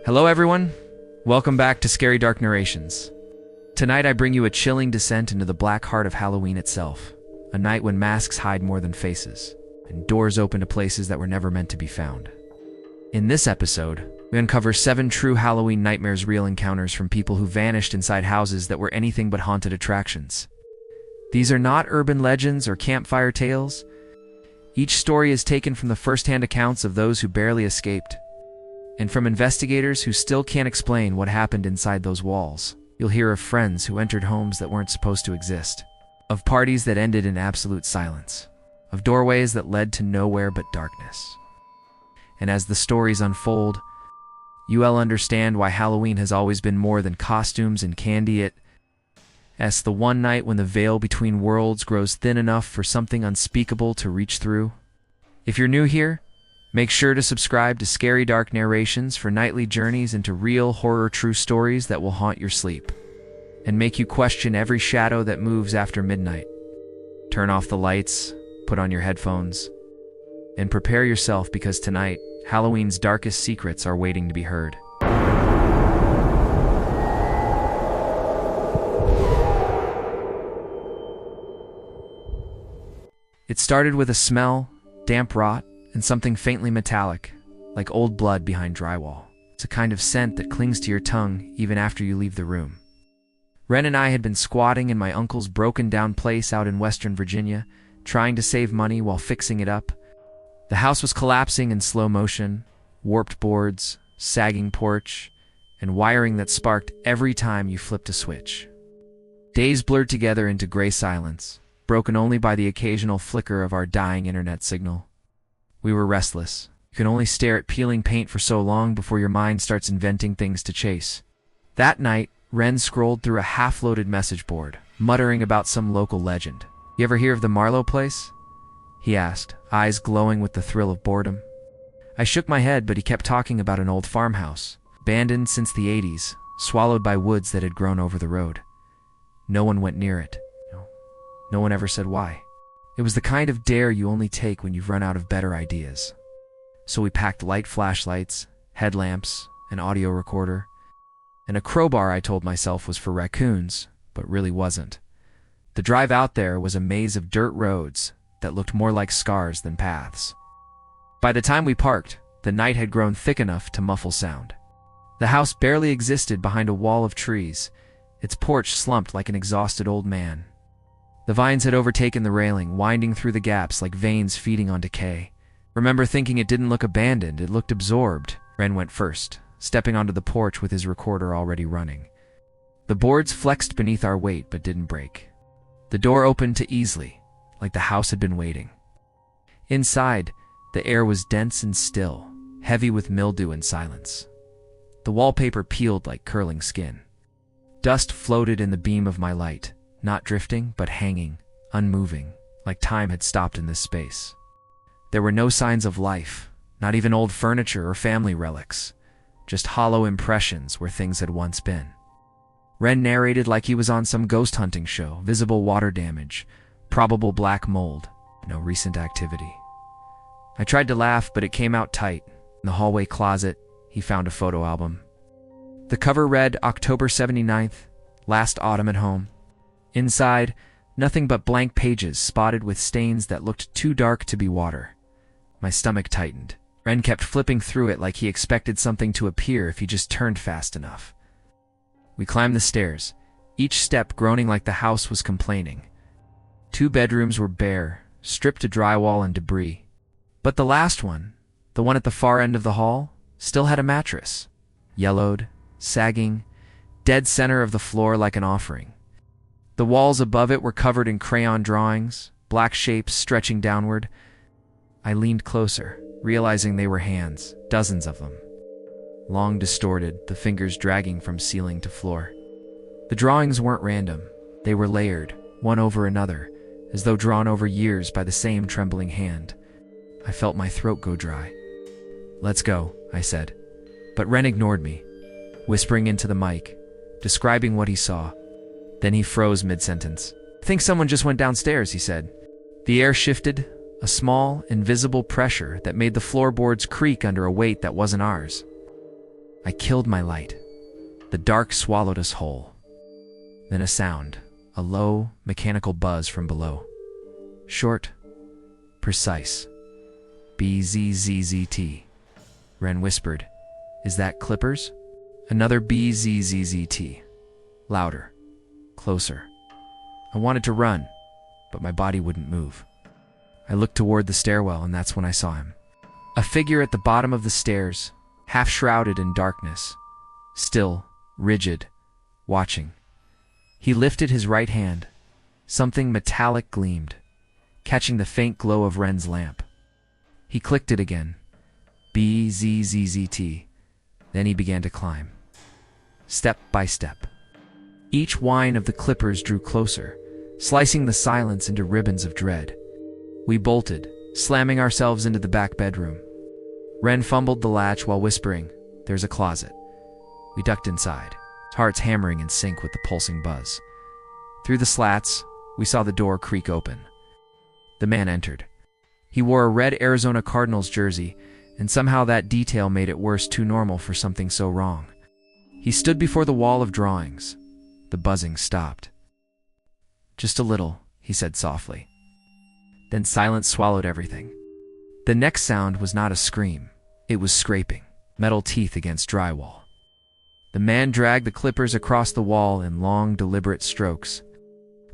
Hello everyone, welcome back to Scary Dark Narrations. Tonight I bring you a chilling descent into the black heart of Halloween itself, a night when masks hide more than faces, and doors open to places that were never meant to be found. In this episode, we uncover 7 true Halloween nightmares, real encounters from people who vanished inside houses that were anything but haunted attractions. These are not urban legends or campfire tales. Each story is taken from the first-hand accounts of those who barely escaped, and from investigators who still can't explain what happened inside those walls. You'll hear of friends who entered homes that weren't supposed to exist, of parties that ended in absolute silence, of doorways that led to nowhere but darkness. And as the stories unfold, you'll understand why Halloween has always been more than costumes and candy. It's the one night when the veil between worlds grows thin enough for something unspeakable to reach through. If you're new here, make sure to subscribe to Scary Dark Narrations for nightly journeys into real horror true stories that will haunt your sleep and make you question every shadow that moves after midnight. Turn off the lights, put on your headphones, and prepare yourself because tonight, Halloween's darkest secrets are waiting to be heard. It started with a smell, damp rot, and something faintly metallic, like old blood behind drywall. It's a kind of scent that clings to your tongue even after you leave the room. Brennan and I had been squatting in my uncle's broken-down place out in Western Virginia, trying to save money while fixing it up. The house was collapsing in slow motion, warped boards, sagging porch, and wiring that sparked every time you flipped a switch. Days blurred together into gray silence, broken only by the occasional flicker of our dying internet signal. We were restless. You can only stare at peeling paint for so long before your mind starts inventing things to chase. That night, Ren scrolled through a half-loaded message board, muttering about some local legend. "You ever hear of the Marlo Place?" he asked, eyes glowing with the thrill of boredom. I shook my head, but he kept talking about an old farmhouse, abandoned since the 80s, swallowed by woods that had grown over the road. No one went near it. No one ever said why. It was the kind of dare you only take when you've run out of better ideas. So we packed light flashlights, headlamps, an audio recorder, and a crowbar I told myself was for raccoons, but really wasn't. The drive out there was a maze of dirt roads that looked more like scars than paths. By the time we parked, the night had grown thick enough to muffle sound. The house barely existed behind a wall of trees, its porch slumped like an exhausted old man. The vines had overtaken the railing, winding through the gaps like veins feeding on decay. Remember thinking it didn't look abandoned, it looked absorbed. Ren went first, stepping onto the porch with his recorder already running. The boards flexed beneath our weight but didn't break. The door opened too easily, like the house had been waiting. Inside, the air was dense and still, heavy with mildew and silence. The wallpaper peeled like curling skin. Dust floated in the beam of my light, not drifting, but hanging, unmoving, like time had stopped in this space. There were no signs of life, not even old furniture or family relics, just hollow impressions where things had once been. Ren narrated like he was on some ghost hunting show, visible water damage, probable black mold, no recent activity. I tried to laugh, but it came out tight. In the hallway closet, he found a photo album. The cover read October 79th, last autumn at home. Inside, nothing but blank pages spotted with stains that looked too dark to be water. My stomach tightened. Ren kept flipping through it like he expected something to appear if he just turned fast enough. We climbed the stairs, each step groaning like the house was complaining. 2 bedrooms were bare, stripped to drywall and debris. But the last one, the one at the far end of the hall, still had a mattress. Yellowed, sagging, dead center of the floor like an offering. The walls above it were covered in crayon drawings, black shapes stretching downward. I leaned closer, realizing they were hands, dozens of them. Long distorted, the fingers dragging from ceiling to floor. The drawings weren't random. They were layered, one over another, as though drawn over years by the same trembling hand. I felt my throat go dry. "Let's go," I said. But Ren ignored me, whispering into the mic, describing what he saw. Then he froze mid-sentence. "I think someone just went downstairs," he said. The air shifted, a small, invisible pressure that made the floorboards creak under a weight that wasn't ours. I killed my light. The dark swallowed us whole. Then a sound, a low, mechanical buzz from below. Short, precise. BZZZT. Wren whispered, "Is that Clippers?" Another BZZZT. Louder. Closer. I wanted to run, but my body wouldn't move. I looked toward the stairwell, and that's when I saw him. A figure at the bottom of the stairs, half shrouded in darkness. Still, rigid, watching. He lifted his right hand. Something metallic gleamed, catching the faint glow of Wren's lamp. He clicked it again. BZZZT. Then he began to climb. Step by step. Each whine of the clippers drew closer, slicing the silence into ribbons of dread. We bolted, slamming ourselves into the back bedroom. Wren fumbled the latch while whispering, "There's a closet." We ducked inside, hearts hammering in sync with the pulsing buzz. Through the slats, we saw the door creak open. The man entered. He wore a red Arizona Cardinals jersey, and somehow that detail made it worse too normal for something so wrong. He stood before the wall of drawings. The buzzing stopped. "Just a little," he said softly. Then silence swallowed everything. The next sound was not a scream. It was scraping, metal teeth against drywall. The man dragged the clippers across the wall in long, deliberate strokes.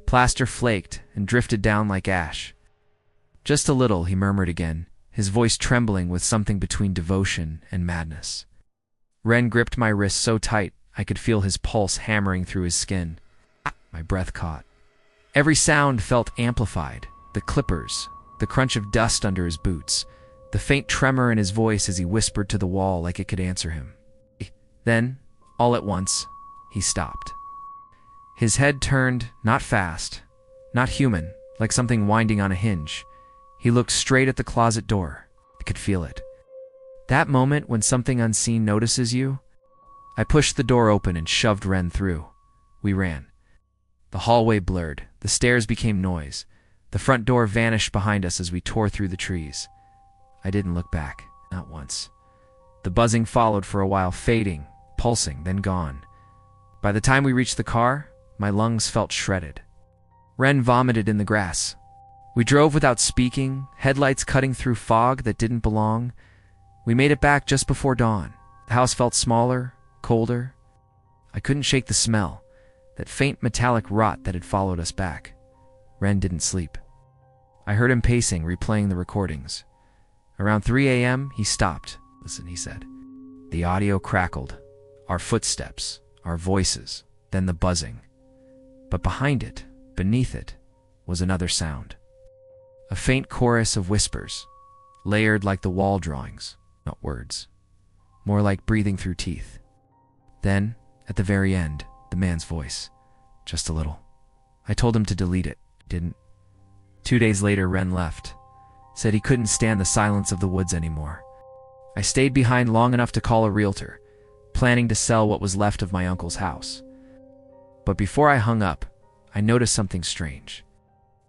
Plaster flaked and drifted down like ash. "Just a little," he murmured again, his voice trembling with something between devotion and madness. Wren gripped my wrist so tight I could feel his pulse hammering through his skin. My breath caught. Every sound felt amplified. The clippers, the crunch of dust under his boots, the faint tremor in his voice as he whispered to the wall like it could answer him. Then, all at once, he stopped. His head turned, not fast, not human, like something winding on a hinge. He looked straight at the closet door. I could feel it. That moment when something unseen notices you. I pushed the door open and shoved Wren through. We ran. The hallway blurred. The stairs became noise. The front door vanished behind us as we tore through the trees. I didn't look back, not once. The buzzing followed for a while, fading, pulsing, then gone. By the time we reached the car, my lungs felt shredded. Wren vomited in the grass. We drove without speaking, headlights cutting through fog that didn't belong. We made it back just before dawn. The house felt smaller, colder. I couldn't shake the smell, that faint metallic rot that had followed us back. Wren didn't sleep. I heard him pacing, replaying the recordings. Around 3 a.m., he stopped. "Listen," he said. The audio crackled. Our footsteps, our voices, then the buzzing. But behind it, beneath it, was another sound. A faint chorus of whispers, layered like the wall drawings, not words. More like breathing through teeth. Then, at the very end, the man's voice. "Just a little." I told him to delete it. Didn't. 2 days later, Wren left. Said he couldn't stand the silence of the woods anymore. I stayed behind long enough to call a realtor, planning to sell what was left of my uncle's house. But before I hung up, I noticed something strange.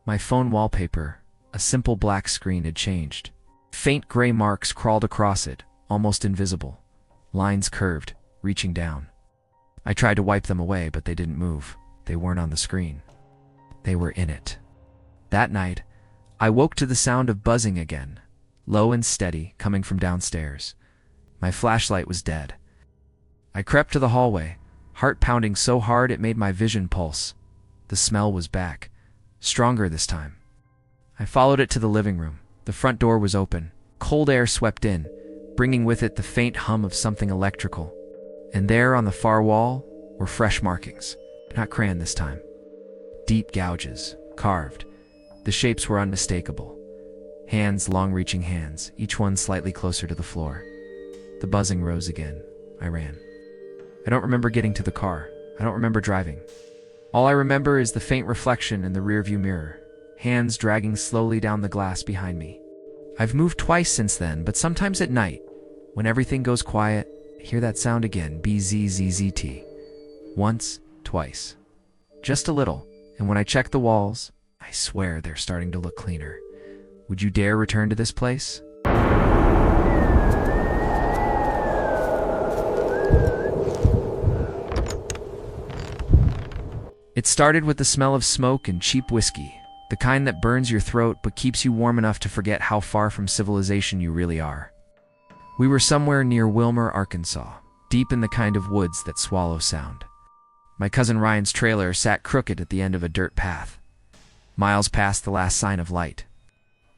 My phone wallpaper, a simple black screen, had changed. Faint gray marks crawled across it, almost invisible. Lines curved, reaching down. I tried to wipe them away, but they didn't move. They weren't on the screen. They were in it. That night, I woke to the sound of buzzing again, low and steady, coming from downstairs. My flashlight was dead. I crept to the hallway, heart pounding so hard it made my vision pulse. The smell was back, stronger this time. I followed it to the living room. The front door was open. Cold air swept in, bringing with it the faint hum of something electrical. And there on the far wall were fresh markings, not crayon this time. Deep gouges, carved. The shapes were unmistakable. Hands, long-reaching hands, each one slightly closer to the floor. The buzzing rose again. I ran. I don't remember getting to the car. I don't remember driving. All I remember is the faint reflection in the rearview mirror, hands dragging slowly down the glass behind me. I've moved twice since then, but sometimes at night, when everything goes quiet, I hear that sound again, BZZZT. Once, twice. Just a little, and when I check the walls, I swear they're starting to look cleaner. Would you dare return to this place? It started with the smell of smoke and cheap whiskey, the kind that burns your throat but keeps you warm enough to forget how far from civilization you really are. We were somewhere near Wilmer, Arkansas, deep in the kind of woods that swallow sound. My cousin Ryan's trailer sat crooked at the end of a dirt path, miles past the last sign of light.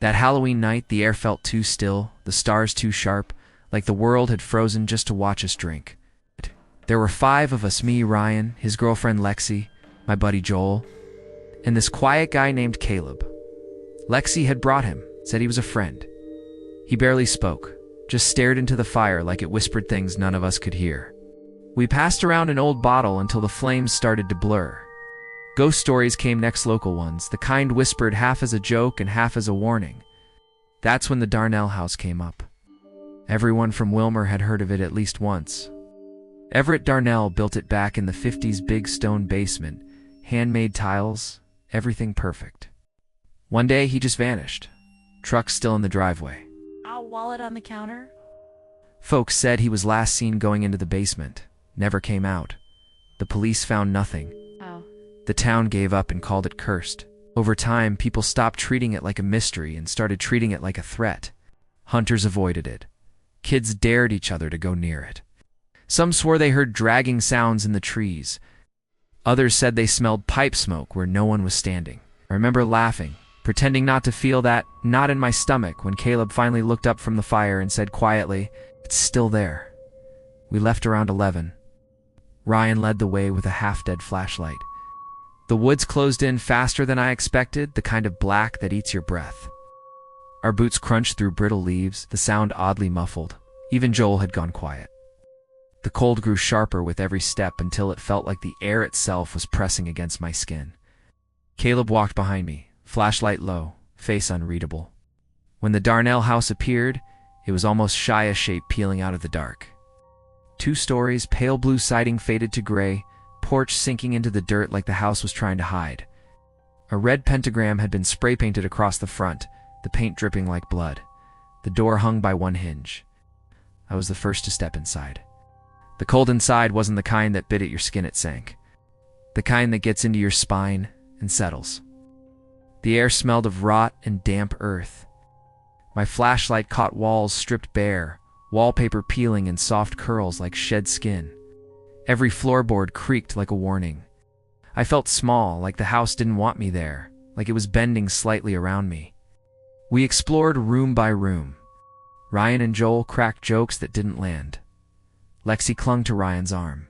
That Halloween night, the air felt too still, the stars too sharp, like the world had frozen just to watch us drink. There were 5 of us, me, Ryan, his girlfriend Lexi, my buddy Joel, and this quiet guy named Caleb. Lexi had brought him, said he was a friend. He barely spoke, just stared into the fire like it whispered things none of us could hear. We passed around an old bottle until the flames started to blur. Ghost stories came next, local ones, the kind whispered half as a joke and half as a warning. That's when the Darnell House came up. Everyone from Wilmer had heard of it at least once. Everett Darnell built it back in the 50s, big stone basement, handmade tiles, everything perfect. One day he just vanished. Truck still in the driveway. Our wallet on the counter? Folks said he was last seen going into the basement. Never came out. The police found nothing. Oh. The town gave up and called it cursed. Over time, people stopped treating it like a mystery and started treating it like a threat. Hunters avoided it. Kids dared each other to go near it. Some swore they heard dragging sounds in the trees. Others said they smelled pipe smoke where no one was standing. I remember laughing, pretending not to feel that knot in my stomach when Caleb finally looked up from the fire and said quietly, "It's still there." We left around 11. Ryan led the way with a half-dead flashlight. The woods closed in faster than I expected, the kind of black that eats your breath. Our boots crunched through brittle leaves, the sound oddly muffled. Even Joel had gone quiet. The cold grew sharper with every step until it felt like the air itself was pressing against my skin. Caleb walked behind me, flashlight low, face unreadable. When the Darnell House appeared, it was almost shy a shape peeling out of the dark. 2 stories, pale blue siding faded to gray, porch sinking into the dirt like the house was trying to hide. A red pentagram had been spray-painted across the front, the paint dripping like blood. The door hung by one hinge. I was the first to step inside. The cold inside wasn't the kind that bit at your skin, it sank. The kind that gets into your spine and settles. The air smelled of rot and damp earth. My flashlight caught walls stripped bare, wallpaper peeling in soft curls like shed skin. Every floorboard creaked like a warning. I felt small, like the house didn't want me there, like it was bending slightly around me. We explored room by room. Ryan and Joel cracked jokes that didn't land. Lexi clung to Ryan's arm.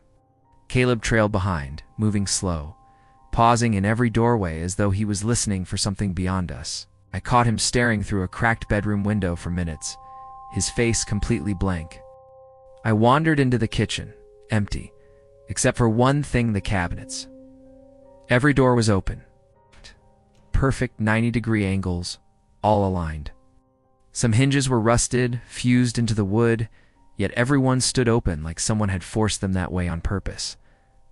Caleb trailed behind, moving slow, pausing in every doorway as though he was listening for something beyond us. I caught him staring through a cracked bedroom window for minutes, his face completely blank. I wandered into the kitchen, empty, except for one thing, the cabinets. Every door was open. Perfect 90-degree angles, all aligned. Some hinges were rusted, fused into the wood, yet every one stood open like someone had forced them that way on purpose.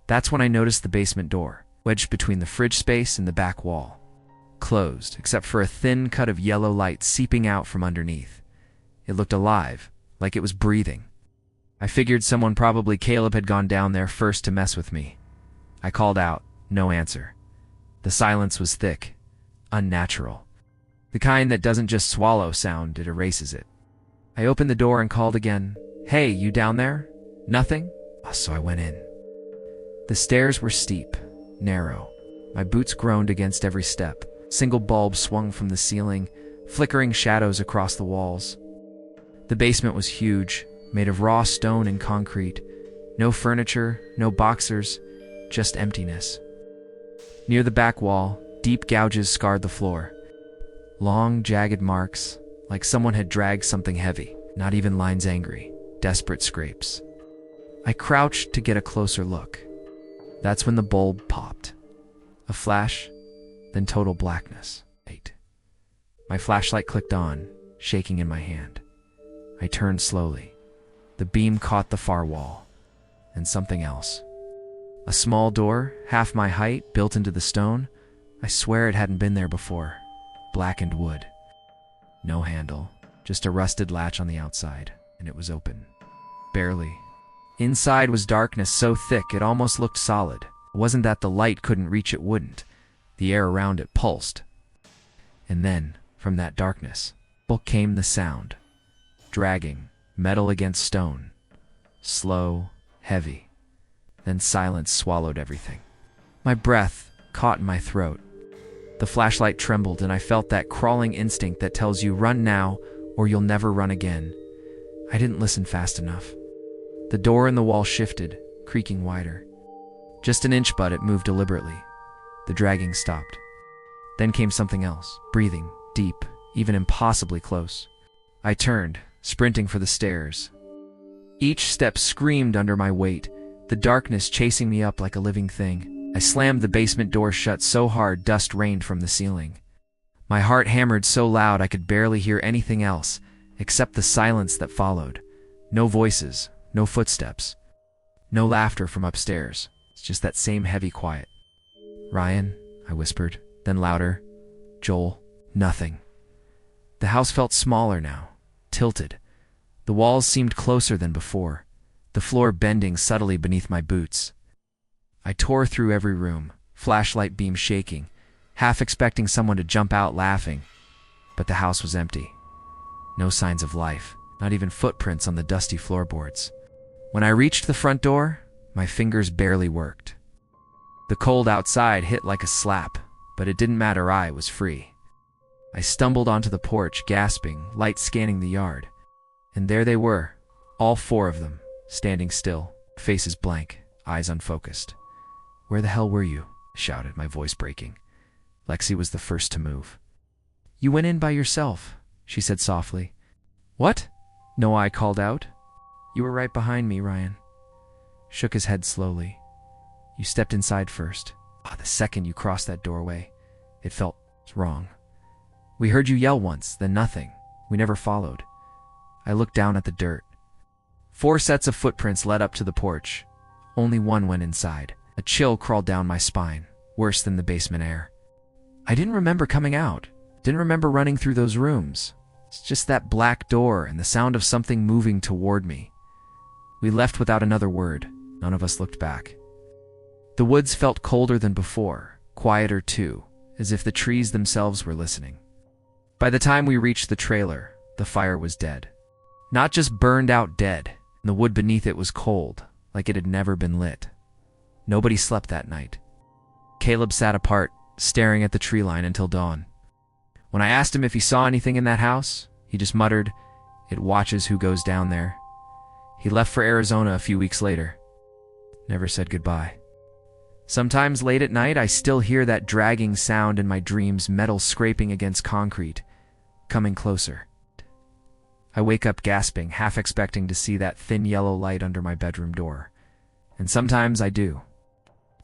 That's when I noticed the basement door, wedged between the fridge space and the back wall. Closed, except for a thin cut of yellow light seeping out from underneath. It looked alive, like it was breathing. I figured someone, probably Caleb, had gone down there first to mess with me. I called out, no answer. The silence was thick, unnatural. The kind that doesn't just swallow sound, it erases it. I opened the door and called again. "Hey, you down there?" Nothing? So I went in. The stairs were steep, narrow. My boots groaned against every step. Single bulbs swung from the ceiling, flickering shadows across the walls. The basement was huge, made of raw stone and concrete. No furniture, no boxers, just emptiness. Near the back wall, deep gouges scarred the floor. Long, jagged marks, like someone had dragged something heavy. Not even lines angry, desperate scrapes. I crouched to get a closer look. That's when the bulb popped. A flash, then total blackness. Wait. My flashlight clicked on, shaking in my hand. I turned slowly. The beam caught the far wall. And something else. A small door, half my height, built into the stone. I swear it hadn't been there before. Blackened wood. No handle, just a rusted latch on the outside, and it was open. Barely. Inside was darkness so thick it almost looked solid. It wasn't that the light couldn't reach, it wouldn't. The air around it pulsed. And then, from that darkness, came the sound. Dragging, metal against stone. Slow, heavy. Then silence swallowed everything. My breath caught in my throat. The flashlight trembled, and I felt that crawling instinct that tells you run now or you'll never run again. I didn't listen fast enough. The door in the wall shifted, creaking wider. Just an inch, but it moved deliberately. The dragging stopped. Then came something else, breathing, deep, even impossibly close. I turned, sprinting for the stairs. Each step screamed under my weight, the darkness chasing me up like a living thing. I slammed the basement door shut so hard dust rained from the ceiling. My heart hammered so loud I could barely hear anything else, except the silence that followed. No voices, no footsteps, no laughter from upstairs. It's just that same heavy quiet. "Ryan," I whispered, then louder. "Joel." Nothing. The house felt smaller now, tilted. The walls seemed closer than before, the floor bending subtly beneath my boots. I tore through every room, flashlight beam shaking, half expecting someone to jump out laughing. But the house was empty. No signs of life, not even footprints on the dusty floorboards. When I reached the front door, my fingers barely worked. The cold outside hit like a slap, but it didn't matter, I was free. I stumbled onto the porch, gasping, light scanning the yard. And there they were, all four of them, standing still, faces blank, eyes unfocused. "Where the hell were you?" I shouted, my voice breaking. Lexi was the first to move. "You went in by yourself," she said softly. "What?" "No," I called out. "You were right behind me, Ryan." Shook his head slowly. "You stepped inside first. The second you crossed that doorway, it felt wrong. We heard you yell once, then nothing. We never followed." I looked down at the dirt. 4 sets of footprints led up to the porch. Only one went inside. A chill crawled down my spine, worse than the basement air. I didn't remember coming out. Didn't remember running through those rooms. It's just that black door and the sound of something moving toward me. We left without another word. None of us looked back. The woods felt colder than before, quieter too, as if the trees themselves were listening. By the time we reached the trailer, the fire was dead. Not just burned out dead, and the wood beneath it was cold, like it had never been lit. Nobody slept that night. Caleb sat apart, staring at the tree line until dawn. When I asked him if he saw anything in that house, he just muttered, "It watches who goes down there." He left for Arizona a few weeks later. Never said goodbye. Sometimes late at night, I still hear that dragging sound in my dreams, metal scraping against concrete, coming closer. I wake up gasping, half expecting to see that thin yellow light under my bedroom door. And sometimes I do.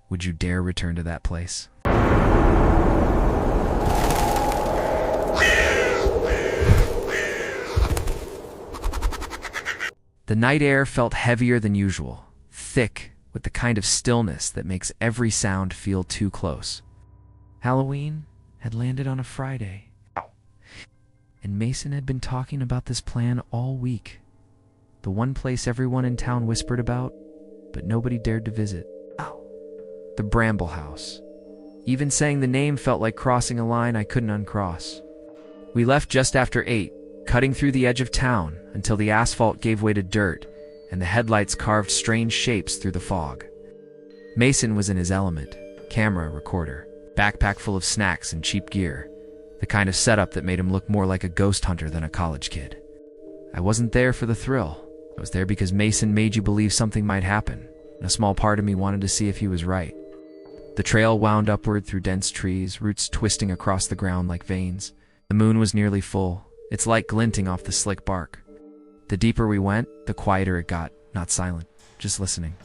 Would you dare return to that place? The night air felt heavier than usual, thick, with the kind of stillness that makes every sound feel too close. Halloween had landed on a Friday, and Mason had been talking about this plan all week. The one place everyone in town whispered about, but nobody dared to visit. The Bramble House. Even saying the name felt like crossing a line I couldn't uncross. We left just after 8, cutting through the edge of town until the asphalt gave way to dirt and the headlights carved strange shapes through the fog. Mason was in his element, camera, recorder, backpack full of snacks and cheap gear, the kind of setup that made him look more like a ghost hunter than a college kid. I wasn't there for the thrill. I was there because Mason made you believe something might happen, and a small part of me wanted to see if he was right. The trail wound upward through dense trees, roots twisting across the ground like veins. The moon was nearly full, its light glinting off the slick bark. The deeper we went, the quieter it got, not silent, just listening.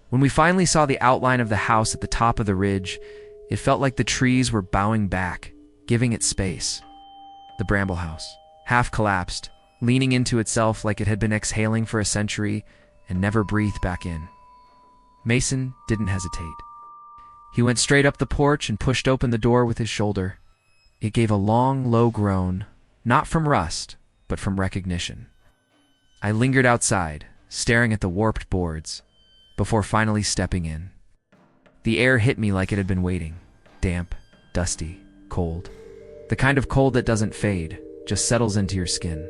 When we finally saw the outline of the house at the top of the ridge, it felt like the trees were bowing back, giving it space. The Bramble House, half collapsed, leaning into itself like it had been exhaling for a century and never breathed back in. Mason didn't hesitate. He went straight up the porch and pushed open the door with his shoulder. It gave a long, low groan, not from rust, but from recognition. I lingered outside, staring at the warped boards, before finally stepping in. The air hit me like it had been waiting. Damp, dusty, cold. The kind of cold that doesn't fade, just settles into your skin.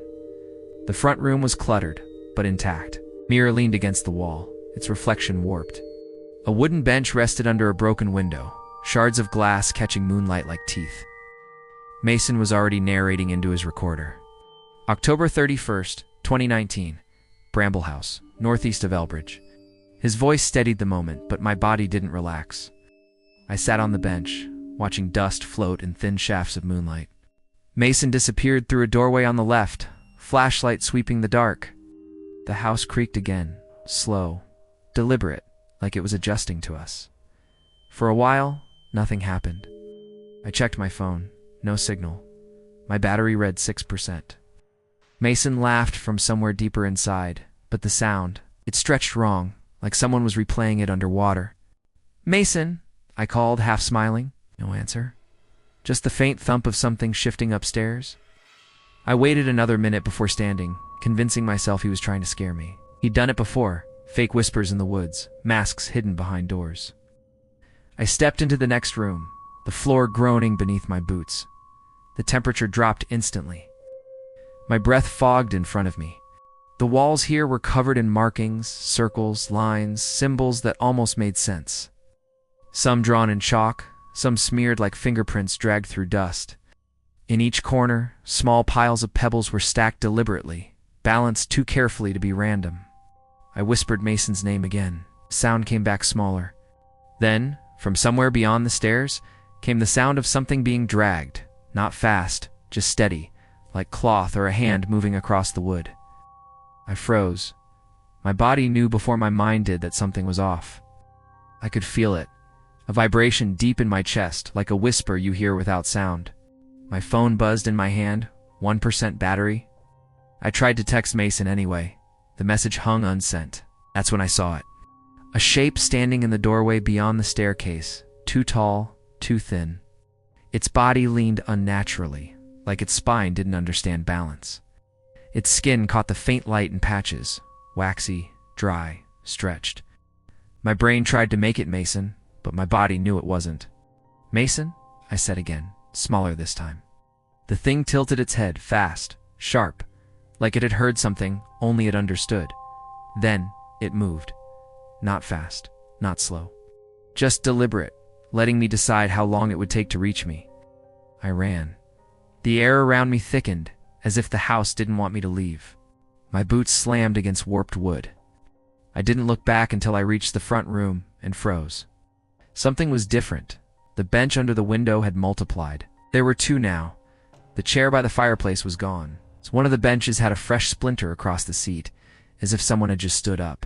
The front room was cluttered, but intact. Mirror leaned against the wall, its reflection warped. A wooden bench rested under a broken window, shards of glass catching moonlight like teeth. Mason was already narrating into his recorder. October 31st, 2019, Bramble House, northeast of Elbridge. His voice steadied the moment, but my body didn't relax. I sat on the bench, watching dust float in thin shafts of moonlight. Mason disappeared through a doorway on the left, flashlight sweeping the dark. The house creaked again, slow, deliberate, like it was adjusting to us. For a while, nothing happened. I checked my phone. No signal. My battery read 6%. Mason laughed from somewhere deeper inside, but the sound, it stretched wrong, like someone was replaying it underwater. "Mason," I called, half smiling. No answer. Just the faint thump of something shifting upstairs. I waited another minute before standing, convincing myself he was trying to scare me. He'd done it before, fake whispers in the woods, masks hidden behind doors. I stepped into the next room, the floor groaning beneath my boots. The temperature dropped instantly. My breath fogged in front of me. The walls here were covered in markings, circles, lines, symbols that almost made sense. Some drawn in chalk, some smeared like fingerprints dragged through dust. In each corner, small piles of pebbles were stacked deliberately, balanced too carefully to be random. I whispered Mason's name again. Sound came back smaller. Then, from somewhere beyond the stairs, came the sound of something being dragged. Not fast, just steady, like cloth or a hand moving across the wood. I froze. My body knew before my mind did that something was off. I could feel it, a vibration deep in my chest, like a whisper you hear without sound. My phone buzzed in my hand, 1% battery. I tried to text Mason anyway. The message hung unsent. That's when I saw it. A shape standing in the doorway beyond the staircase, too tall, too thin. Its body leaned unnaturally, like its spine didn't understand balance. Its skin caught the faint light in patches, waxy, dry, stretched. My brain tried to make it Mason, but my body knew it wasn't. "Mason?" I said again, smaller this time. The thing tilted its head, fast, sharp, like it had heard something, only it understood. Then, it moved. Not fast, not slow. Just deliberate, letting me decide how long it would take to reach me. I ran. The air around me thickened, as if the house didn't want me to leave. My boots slammed against warped wood. I didn't look back until I reached the front room and froze. Something was different. The bench under the window had multiplied. There were two now. The chair by the fireplace was gone. One of the benches had a fresh splinter across the seat, as if someone had just stood up.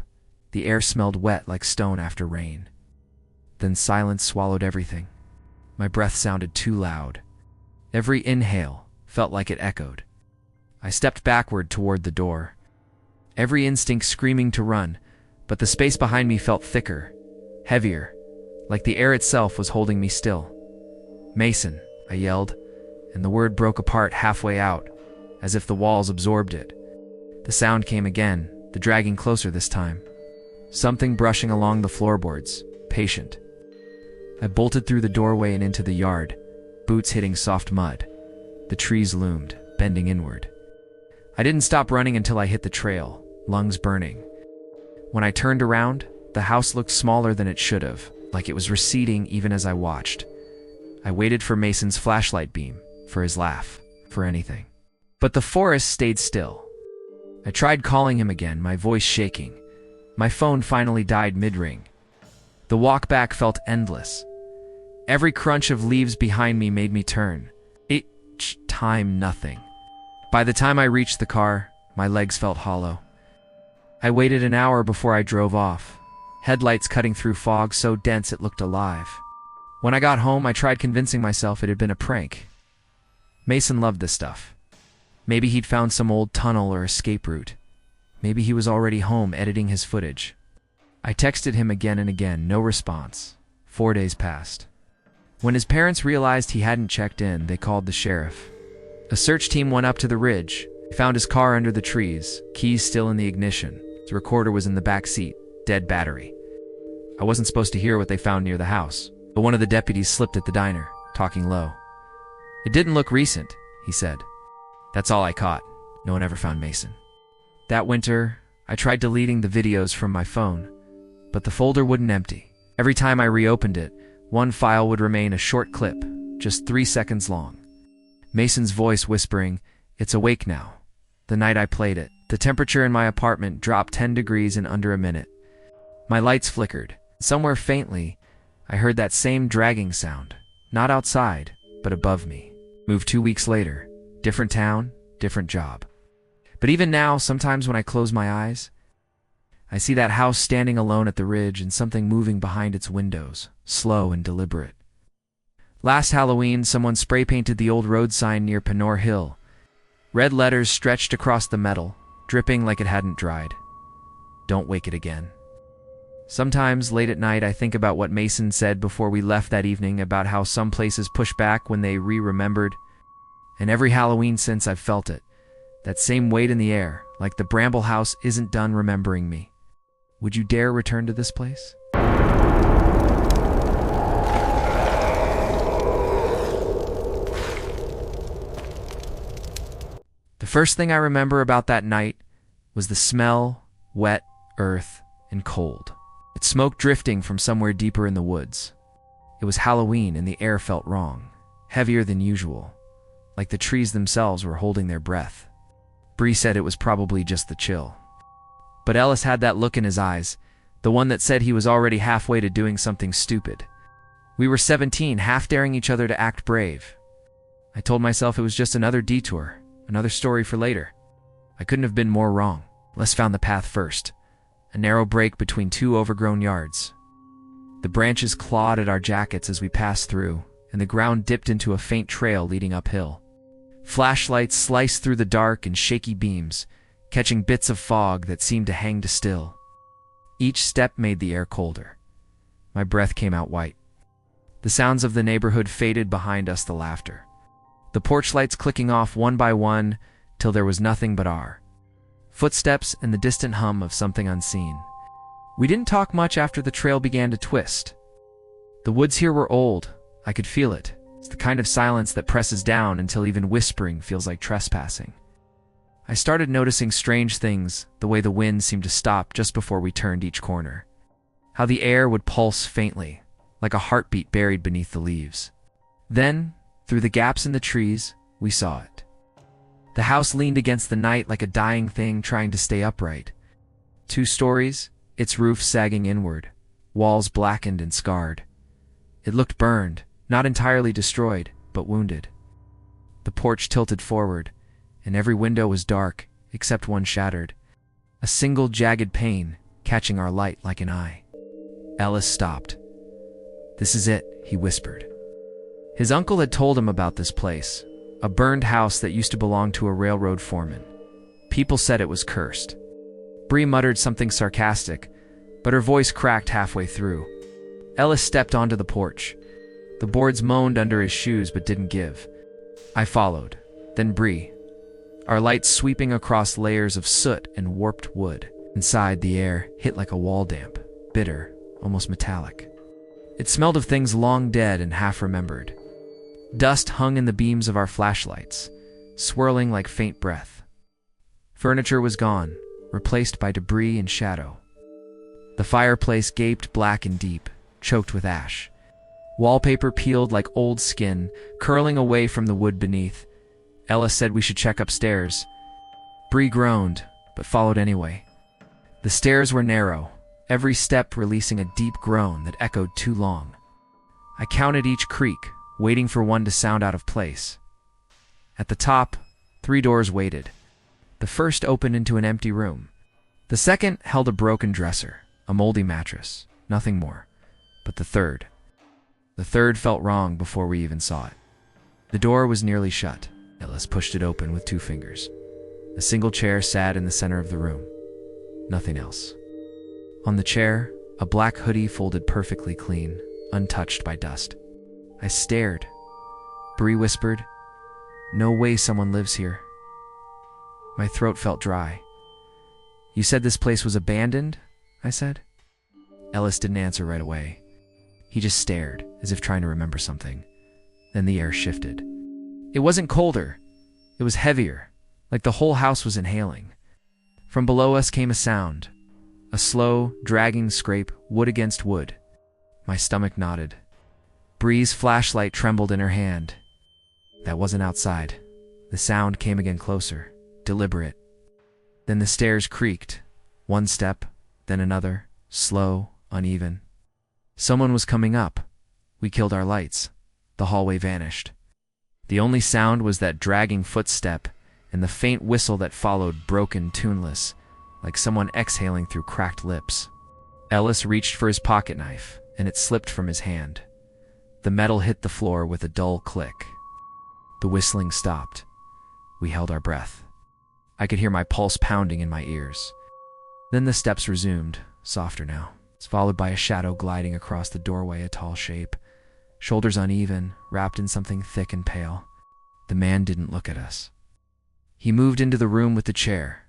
The air smelled wet like stone after rain. Then silence swallowed everything. My breath sounded too loud. Every inhale felt like it echoed. I stepped backward toward the door, every instinct screaming to run, but the space behind me felt thicker, heavier, like the air itself was holding me still. "Mason," I yelled, and the word broke apart halfway out, as if the walls absorbed it. The sound came again, the dragging closer this time. Something brushing along the floorboards, patient. I bolted through the doorway and into the yard, boots hitting soft mud. The trees loomed, bending inward. I didn't stop running until I hit the trail, lungs burning. When I turned around, the house looked smaller than it should have, like it was receding even as I watched. I waited for Mason's flashlight beam, for his laugh, for anything. But the forest stayed still. I tried calling him again, my voice shaking. My phone finally died mid-ring. The walk back felt endless. Every crunch of leaves behind me made me turn. Each time, nothing. By the time I reached the car, my legs felt hollow. I waited an hour before I drove off, headlights cutting through fog so dense it looked alive. When I got home, I tried convincing myself it had been a prank. Mason loved this stuff. Maybe he'd found some old tunnel or escape route. Maybe he was already home editing his footage. I texted him again and again, no response. 4 days passed. When his parents realized he hadn't checked in, they called the sheriff. A search team went up to the ridge, found his car under the trees, keys still in the ignition. The recorder was in the back seat, dead battery. I wasn't supposed to hear what they found near the house, but one of the deputies slipped at the diner, talking low. "It didn't look recent," he said. "That's all I caught. No one ever found Mason." That winter, I tried deleting the videos from my phone, but the folder wouldn't empty. Every time I reopened it, one file would remain a short clip, just 3 seconds long. Mason's voice whispering, "It's awake now." The night I played it, the temperature in my apartment dropped 10 degrees in under a minute. My lights flickered. Somewhere faintly, I heard that same dragging sound, not outside, but above me. Moved 2 weeks later, different town, different job. But even now, sometimes when I close my eyes, I see that house standing alone at the ridge and something moving behind its windows, slow and deliberate. Last Halloween, someone spray-painted the old road sign near Penor Hill. Red letters stretched across the metal, dripping like it hadn't dried. "Don't wake it again." Sometimes, late at night, I think about what Mason said before we left that evening about how some places push back when they remembered. And every Halloween since, I've felt it. That same weight in the air, like the Bramble House isn't done remembering me. Would you dare return to this place? The first thing I remember about that night was the smell, wet earth, and cold. It's smoke drifting from somewhere deeper in the woods. It was Halloween and the air felt wrong, heavier than usual, like the trees themselves were holding their breath. Bree said it was probably just the chill. But Ellis had that look in his eyes, the one that said he was already halfway to doing something stupid. We were 17, half daring each other to act brave. I told myself it was just another detour, another story for later. I couldn't have been more wrong. Les found the path first, a narrow break between 2 overgrown yards. The branches clawed at our jackets as we passed through, and the ground dipped into a faint trail leading uphill. Flashlights sliced through the dark and shaky beams, catching bits of fog that seemed to hang to still. Each step made the air colder. My breath came out white. The sounds of the neighborhood faded behind us, the laughter. The porch lights clicking off one by one till there was nothing but our footsteps and the distant hum of something unseen. We didn't talk much after the trail began to twist. The woods here were old. I could feel it. It's the kind of silence that presses down until even whispering feels like trespassing. I started noticing strange things, the way the wind seemed to stop just before we turned each corner. How the air would pulse faintly, like a heartbeat buried beneath the leaves. Then, through the gaps in the trees, we saw it. The house leaned against the night like a dying thing trying to stay upright. 2 stories, its roof sagging inward, walls blackened and scarred. It looked burned, not entirely destroyed, but wounded. The porch tilted forward, and every window was dark, except one shattered. A single jagged pane, catching our light like an eye. Ellis stopped. "This is it," he whispered. His uncle had told him about this place, a burned house that used to belong to a railroad foreman. People said it was cursed. Bree muttered something sarcastic, but her voice cracked halfway through. Ellis stepped onto the porch. The boards moaned under his shoes but didn't give. I followed, then Bree, our lights sweeping across layers of soot and warped wood. Inside, the air hit like a wall damp, bitter, almost metallic. It smelled of things long dead and half remembered. Dust hung in the beams of our flashlights, swirling like faint breath. Furniture was gone, replaced by debris and shadow. The fireplace gaped black and deep, choked with ash. Wallpaper peeled like old skin, curling away from the wood beneath. Ellis said we should check upstairs. Bree groaned, but followed anyway. The stairs were narrow, every step releasing a deep groan that echoed too long. I counted each creak, waiting for one to sound out of place. At the top, 3 doors waited. The first opened into an empty room. The second held a broken dresser, a moldy mattress, nothing more. But the third felt wrong before we even saw it. The door was nearly shut. Ellis pushed it open with 2 fingers. A single chair sat in the center of the room. Nothing else. On the chair, a black hoodie folded perfectly clean, untouched by dust. I stared. Bree whispered, "No way someone lives here." My throat felt dry. You said this place was abandoned? I said. Ellis didn't answer right away. He just stared, as if trying to remember something. Then the air shifted. It wasn't colder. It was heavier, like the whole house was inhaling. From below us came a sound. A slow, dragging scrape, wood against wood. My stomach knotted. Bree's flashlight trembled in her hand. That wasn't outside. The sound came again closer, deliberate. Then the stairs creaked. One step, then another, slow, uneven. Someone was coming up. We killed our lights. The hallway vanished. The only sound was that dragging footstep and the faint whistle that followed, broken, tuneless, like someone exhaling through cracked lips. Ellis reached for his pocket knife, and it slipped from his hand. The metal hit the floor with a dull click. The whistling stopped. We held our breath. I could hear my pulse pounding in my ears. Then the steps resumed, softer now. It's followed by a shadow gliding across the doorway, a tall shape. Shoulders uneven, wrapped in something thick and pale. The man didn't look at us. He moved into the room with the chair.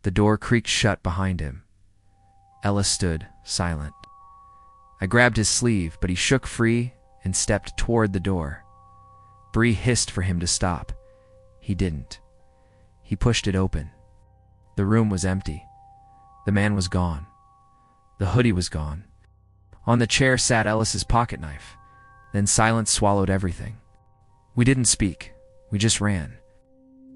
The door creaked shut behind him. Ellis stood, silent. I grabbed his sleeve, but he shook free and stepped toward the door. Bree hissed for him to stop. He didn't. He pushed it open. The room was empty. The man was gone. The hoodie was gone. On the chair sat Ellis's pocket knife. Then silence swallowed everything. We didn't speak. We just ran.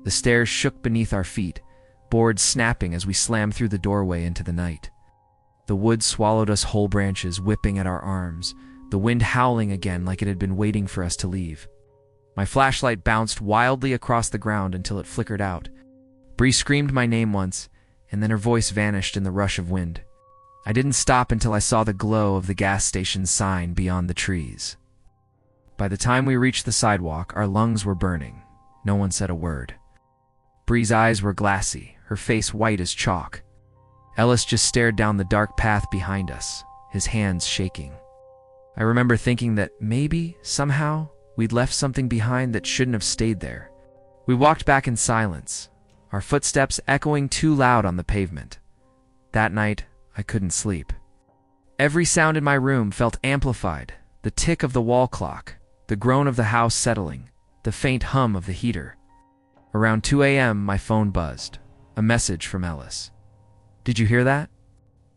The stairs shook beneath our feet, boards snapping as we slammed through the doorway into the night. The wood swallowed us whole, branches whipping at our arms, the wind howling again like it had been waiting for us to leave. My flashlight bounced wildly across the ground until it flickered out. Bree screamed my name once, and then her voice vanished in the rush of wind. I didn't stop until I saw the glow of the gas station sign beyond the trees. By the time we reached the sidewalk, our lungs were burning. No one said a word. Bree's eyes were glassy, her face white as chalk. Ellis just stared down the dark path behind us, his hands shaking. I remember thinking that maybe, somehow, we'd left something behind that shouldn't have stayed there. We walked back in silence, our footsteps echoing too loud on the pavement. That night, I couldn't sleep. Every sound in my room felt amplified, the tick of the wall clock, the groan of the house settling, the faint hum of the heater. Around 2 a.m., my phone buzzed. A message from Ellis. "Did you hear that?"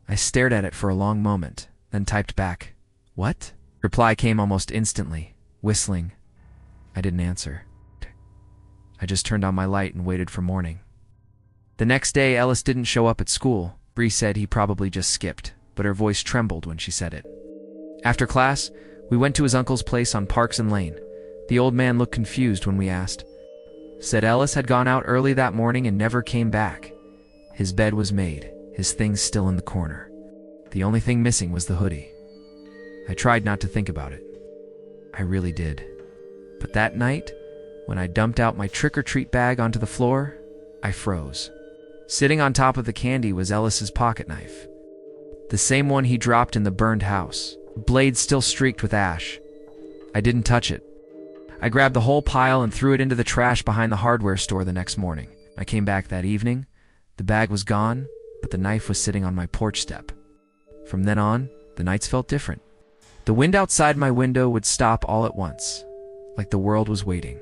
I stared at it for a long moment, then typed back, "What?" Reply came almost instantly, whistling. I didn't answer. I just turned on my light and waited for morning. The next day, Ellis didn't show up at school. Bree said he probably just skipped, but her voice trembled when she said it. After class, we went to his uncle's place on Parks and Lane. The old man looked confused when we asked. Said Ellis had gone out early that morning and never came back. His bed was made, his things still in the corner. The only thing missing was the hoodie. I tried not to think about it. I really did. But that night, when I dumped out my trick-or-treat bag onto the floor, I froze. Sitting on top of the candy was Ellis's pocket knife. The same one he dropped in the burned house, blade still streaked with ash. I didn't touch it. I grabbed the whole pile and threw it into the trash behind the hardware store the next morning. I came back that evening. The bag was gone, but the knife was sitting on my porch step. From then on, the nights felt different. The wind outside my window would stop all at once, like the world was waiting.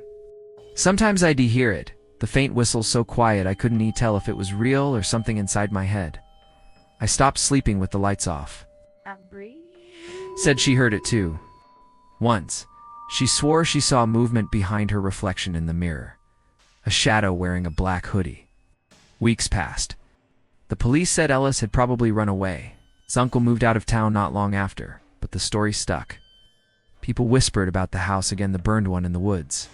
Sometimes I'd hear it, the faint whistle so quiet I couldn't tell if it was real or something inside my head. I stopped sleeping with the lights off. Bree? Said she heard it too. Once, she swore she saw movement behind her reflection in the mirror. A shadow wearing a black hoodie. Weeks passed. The police said Ellis had probably run away. His uncle moved out of town not long after, but the story stuck. People whispered about the house again, the burned one in the woods.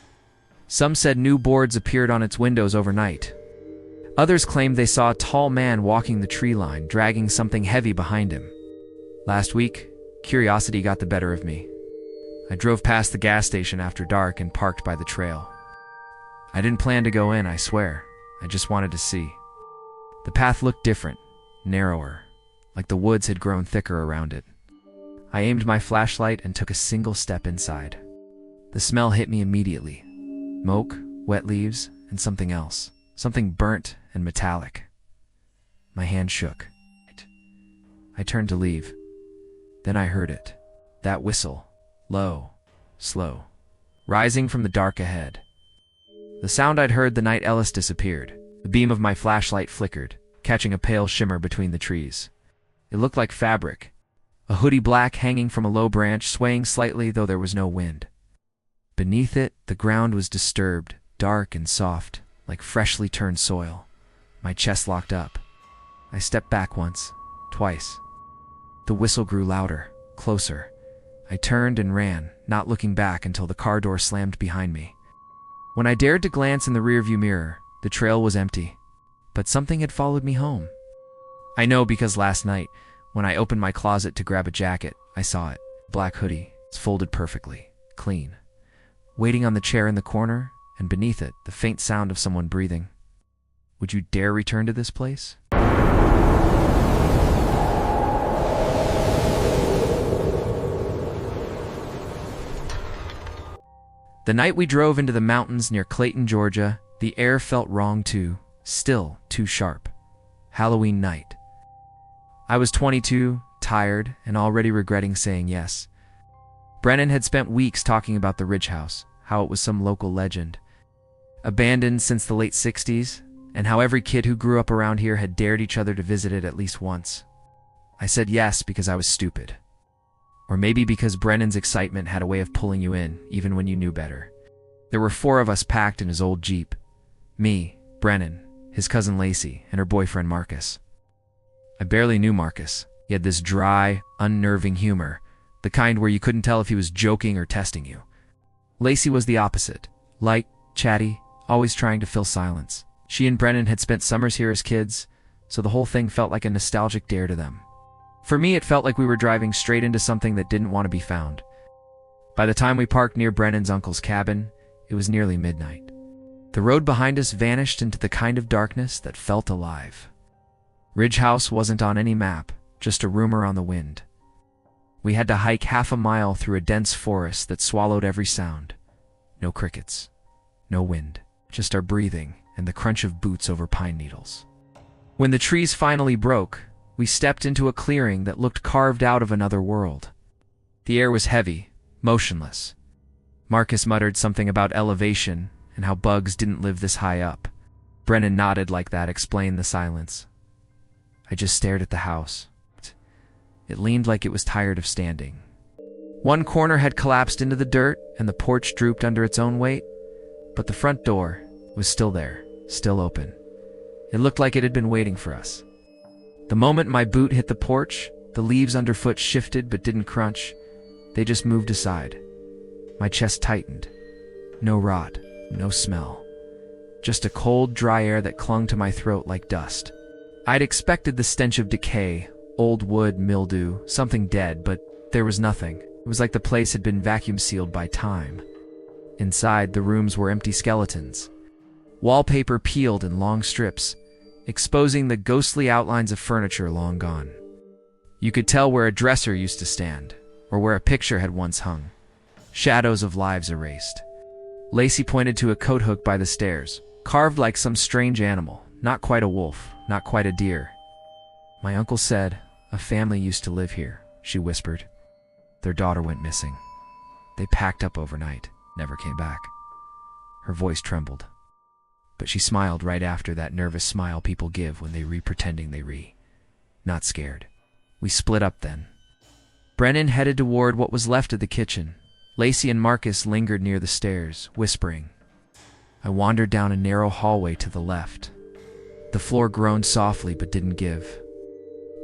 Some said new boards appeared on its windows overnight. Others claimed they saw a tall man walking the tree line, dragging something heavy behind him. Last week, curiosity got the better of me. I drove past the gas station after dark and parked by the trail. I didn't plan to go in, I swear. I just wanted to see. The path looked different, narrower, like the woods had grown thicker around it. I aimed my flashlight and took a single step inside. The smell hit me immediately. Smoke, wet leaves, and something else. Something burnt and metallic. My hand shook. I turned to leave. Then I heard it. That whistle. Low. Slow. Rising from the dark ahead. The sound I'd heard the night Ellis disappeared. The beam of my flashlight flickered, catching a pale shimmer between the trees. It looked like fabric. A hoodie black hanging from a low branch, swaying slightly though there was no wind. Beneath it, the ground was disturbed, dark and soft, like freshly turned soil. My chest locked up. I stepped back once, twice. The whistle grew louder, closer. I turned and ran, not looking back until the car door slammed behind me. When I dared to glance in the rearview mirror, the trail was empty. But something had followed me home. I know because last night, when I opened my closet to grab a jacket, I saw it. Black hoodie. It's folded perfectly, clean. Waiting on the chair in the corner, and beneath it, the faint sound of someone breathing. Would you dare return to this place? The night we drove into the mountains near Clayton, Georgia, the air felt wrong too, still too sharp. Halloween night. I was 22, tired, and already regretting saying yes. Brennan had spent weeks talking about the Ridge House, how it was some local legend, abandoned since the late 60s, and how every kid who grew up around here had dared each other to visit it at least once. I said yes because I was stupid. Or maybe because Brennan's excitement had a way of pulling you in, even when you knew better. There were 4 of us packed in his old Jeep. Me, Brennan, his cousin Lacey, and her boyfriend Marcus. I barely knew Marcus. He had this dry, unnerving humor, the kind where you couldn't tell if he was joking or testing you. Lacey was the opposite. Light, chatty, always trying to fill silence. She and Brennan had spent summers here as kids, so the whole thing felt like a nostalgic dare to them. For me, it felt like we were driving straight into something that didn't want to be found. By the time we parked near Brennan's uncle's cabin, it was nearly midnight. The road behind us vanished into the kind of darkness that felt alive. Ridge House wasn't on any map, just a rumor on the wind. We had to hike half a mile through a dense forest that swallowed every sound. No crickets, no wind, just our breathing and the crunch of boots over pine needles. When the trees finally broke, we stepped into a clearing that looked carved out of another world. The air was heavy, motionless. Marcus muttered something about elevation and how bugs didn't live this high up. Brennan nodded like that explained the silence. I just stared at the house. It leaned like it was tired of standing. One corner had collapsed into the dirt and the porch drooped under its own weight, but the front door was still there, still open. It looked like it had been waiting for us. The moment my boot hit the porch, the leaves underfoot shifted but didn't crunch. They just moved aside. My chest tightened. No rot, no smell. Just a cold, dry air that clung to my throat like dust. I'd expected the stench of decay, old wood, mildew, something dead, but there was nothing. It was like the place had been vacuum sealed by time. Inside, the rooms were empty skeletons. Wallpaper peeled in long strips, exposing the ghostly outlines of furniture long gone. You could tell where a dresser used to stand, or where a picture had once hung. Shadows of lives erased. Lacey pointed to a coat hook by the stairs, carved like some strange animal, not quite a wolf, not quite a deer. My uncle said, "A family used to live here," she whispered. "Their daughter went missing. They packed up overnight, never came back." Her voice trembled. But she smiled right after that nervous smile people give when they pretending they not scared. We split up then. Brennan headed toward what was left of the kitchen. Lacey and Marcus lingered near the stairs, whispering. I wandered down a narrow hallway to the left. The floor groaned softly but didn't give.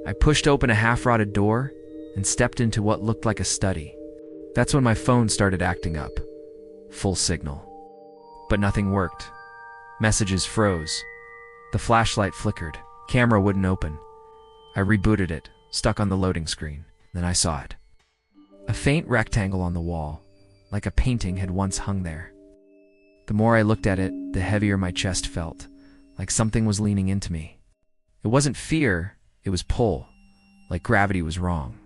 I pushed open a half-rotted door and stepped into what looked like a study. That's when my phone started acting up. Full signal. But nothing worked. Messages froze. The flashlight flickered. Camera wouldn't open. I rebooted it, stuck on the loading screen. Then I saw it. A faint rectangle on the wall, like a painting had once hung there. The more I looked at it, the heavier my chest felt, like something was leaning into me. It wasn't fear, it was pull, like gravity was wrong.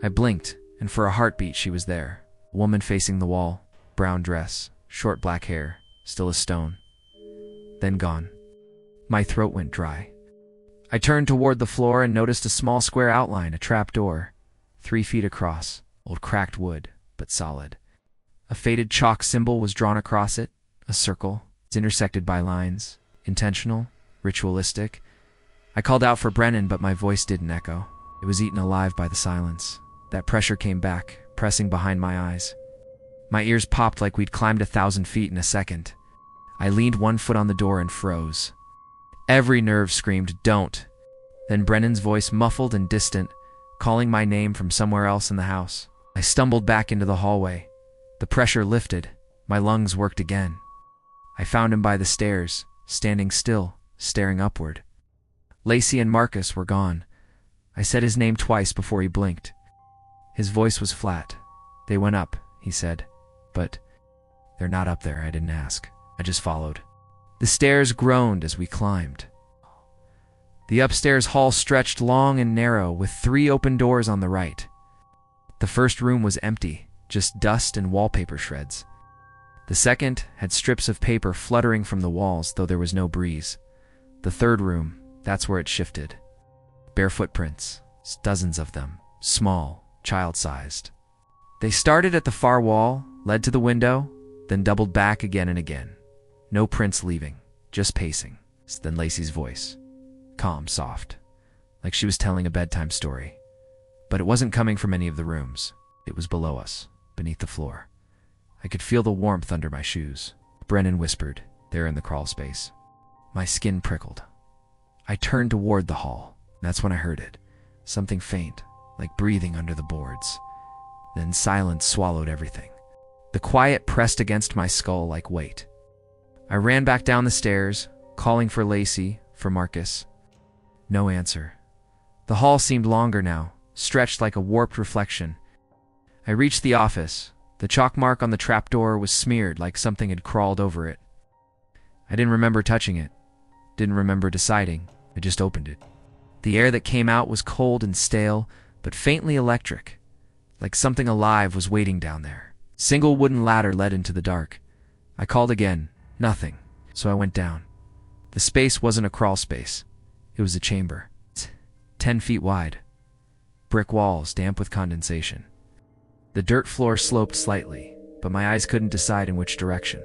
I blinked, and for a heartbeat she was there. A woman facing the wall, brown dress, short black hair, still a stone. Then gone. My throat went dry. I turned toward the floor and noticed a small square outline, a trap door, 3 feet across, old cracked wood, but solid. A faded chalk symbol was drawn across it, a circle. It's intersected by lines, intentional, ritualistic. I called out for Brennan, but my voice didn't echo. It was eaten alive by the silence. That pressure came back, pressing behind my eyes. My ears popped like we'd climbed 1,000 feet in a second. I leaned one foot on the door and froze. Every nerve screamed, "Don't!" Then Brennan's voice, muffled and distant, calling my name from somewhere else in the house. I stumbled back into the hallway. The pressure lifted. My lungs worked again. I found him by the stairs, standing still, staring upward. Lacey and Marcus were gone. I said his name twice before he blinked. His voice was flat. "They went up," he said. "But they're not up there." I didn't ask. I just followed. The stairs groaned as we climbed. The upstairs hall stretched long and narrow, with 3 open doors on the right. The first room was empty, just dust and wallpaper shreds. The second had strips of paper fluttering from the walls, though there was no breeze. The third room, that's where it shifted. Bare footprints, dozens of them, small, child-sized. They started at the far wall, led to the window, then doubled back again and again. No prints leaving, just pacing. Then Lacey's voice, calm, soft, like she was telling a bedtime story. But it wasn't coming from any of the rooms. It was below us, beneath the floor. I could feel the warmth under my shoes. Brennan whispered, there in the crawl space. My skin prickled. I turned toward the hall. That's when I heard it. Something faint, like breathing under the boards. Then silence swallowed everything. The quiet pressed against my skull like weight. I ran back down the stairs, calling for Lacey, for Marcus. No answer. The hall seemed longer now, stretched like a warped reflection. I reached the office. The chalk mark on the trapdoor was smeared like something had crawled over it. I didn't remember touching it. Didn't remember deciding. I just opened it. The air that came out was cold and stale, but faintly electric, like something alive was waiting down there. Single wooden ladder led into the dark. I called again. Nothing. So I went down. The space wasn't a crawl space. It was a chamber. 10 feet wide. Brick walls, damp with condensation. The dirt floor sloped slightly, but my eyes couldn't decide in which direction.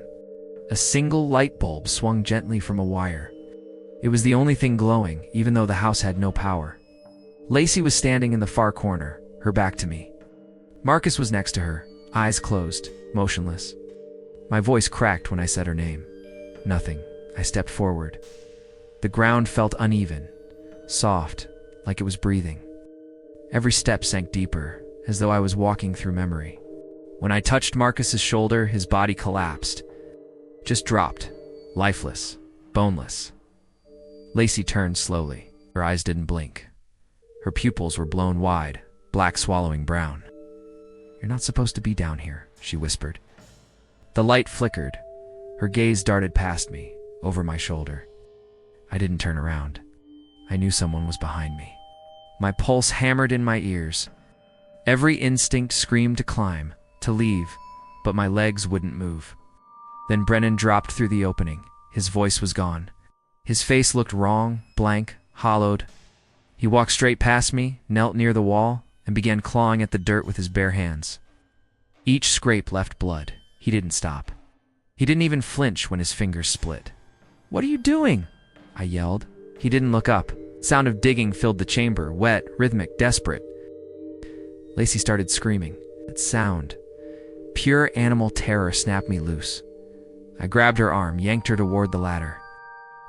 A single light bulb swung gently from a wire. It was the only thing glowing, even though the house had no power. Lacey was standing in the far corner, her back to me. Marcus was next to her, eyes closed, motionless. My voice cracked when I said her name. Nothing. I stepped forward. The ground felt uneven, soft, like it was breathing. Every step sank deeper, as though I was walking through memory. When I touched Marcus's shoulder, his body collapsed. Just dropped, lifeless, boneless. Lacey turned slowly. Her eyes didn't blink. Her pupils were blown wide, black swallowing brown. "You're not supposed to be down here," she whispered. The light flickered. Her gaze darted past me, over my shoulder. I didn't turn around. I knew someone was behind me. My pulse hammered in my ears. Every instinct screamed to climb, to leave, but my legs wouldn't move. Then Brennan dropped through the opening. His voice was gone. His face looked wrong, blank, hollowed. He walked straight past me, knelt near the wall, and began clawing at the dirt with his bare hands. Each scrape left blood. He didn't stop. He didn't even flinch when his fingers split. "What are you doing?" I yelled. He didn't look up. Sound of digging filled the chamber, wet, rhythmic, desperate. Lacey started screaming. That sound, pure animal terror, snapped me loose. I grabbed her arm, yanked her toward the ladder.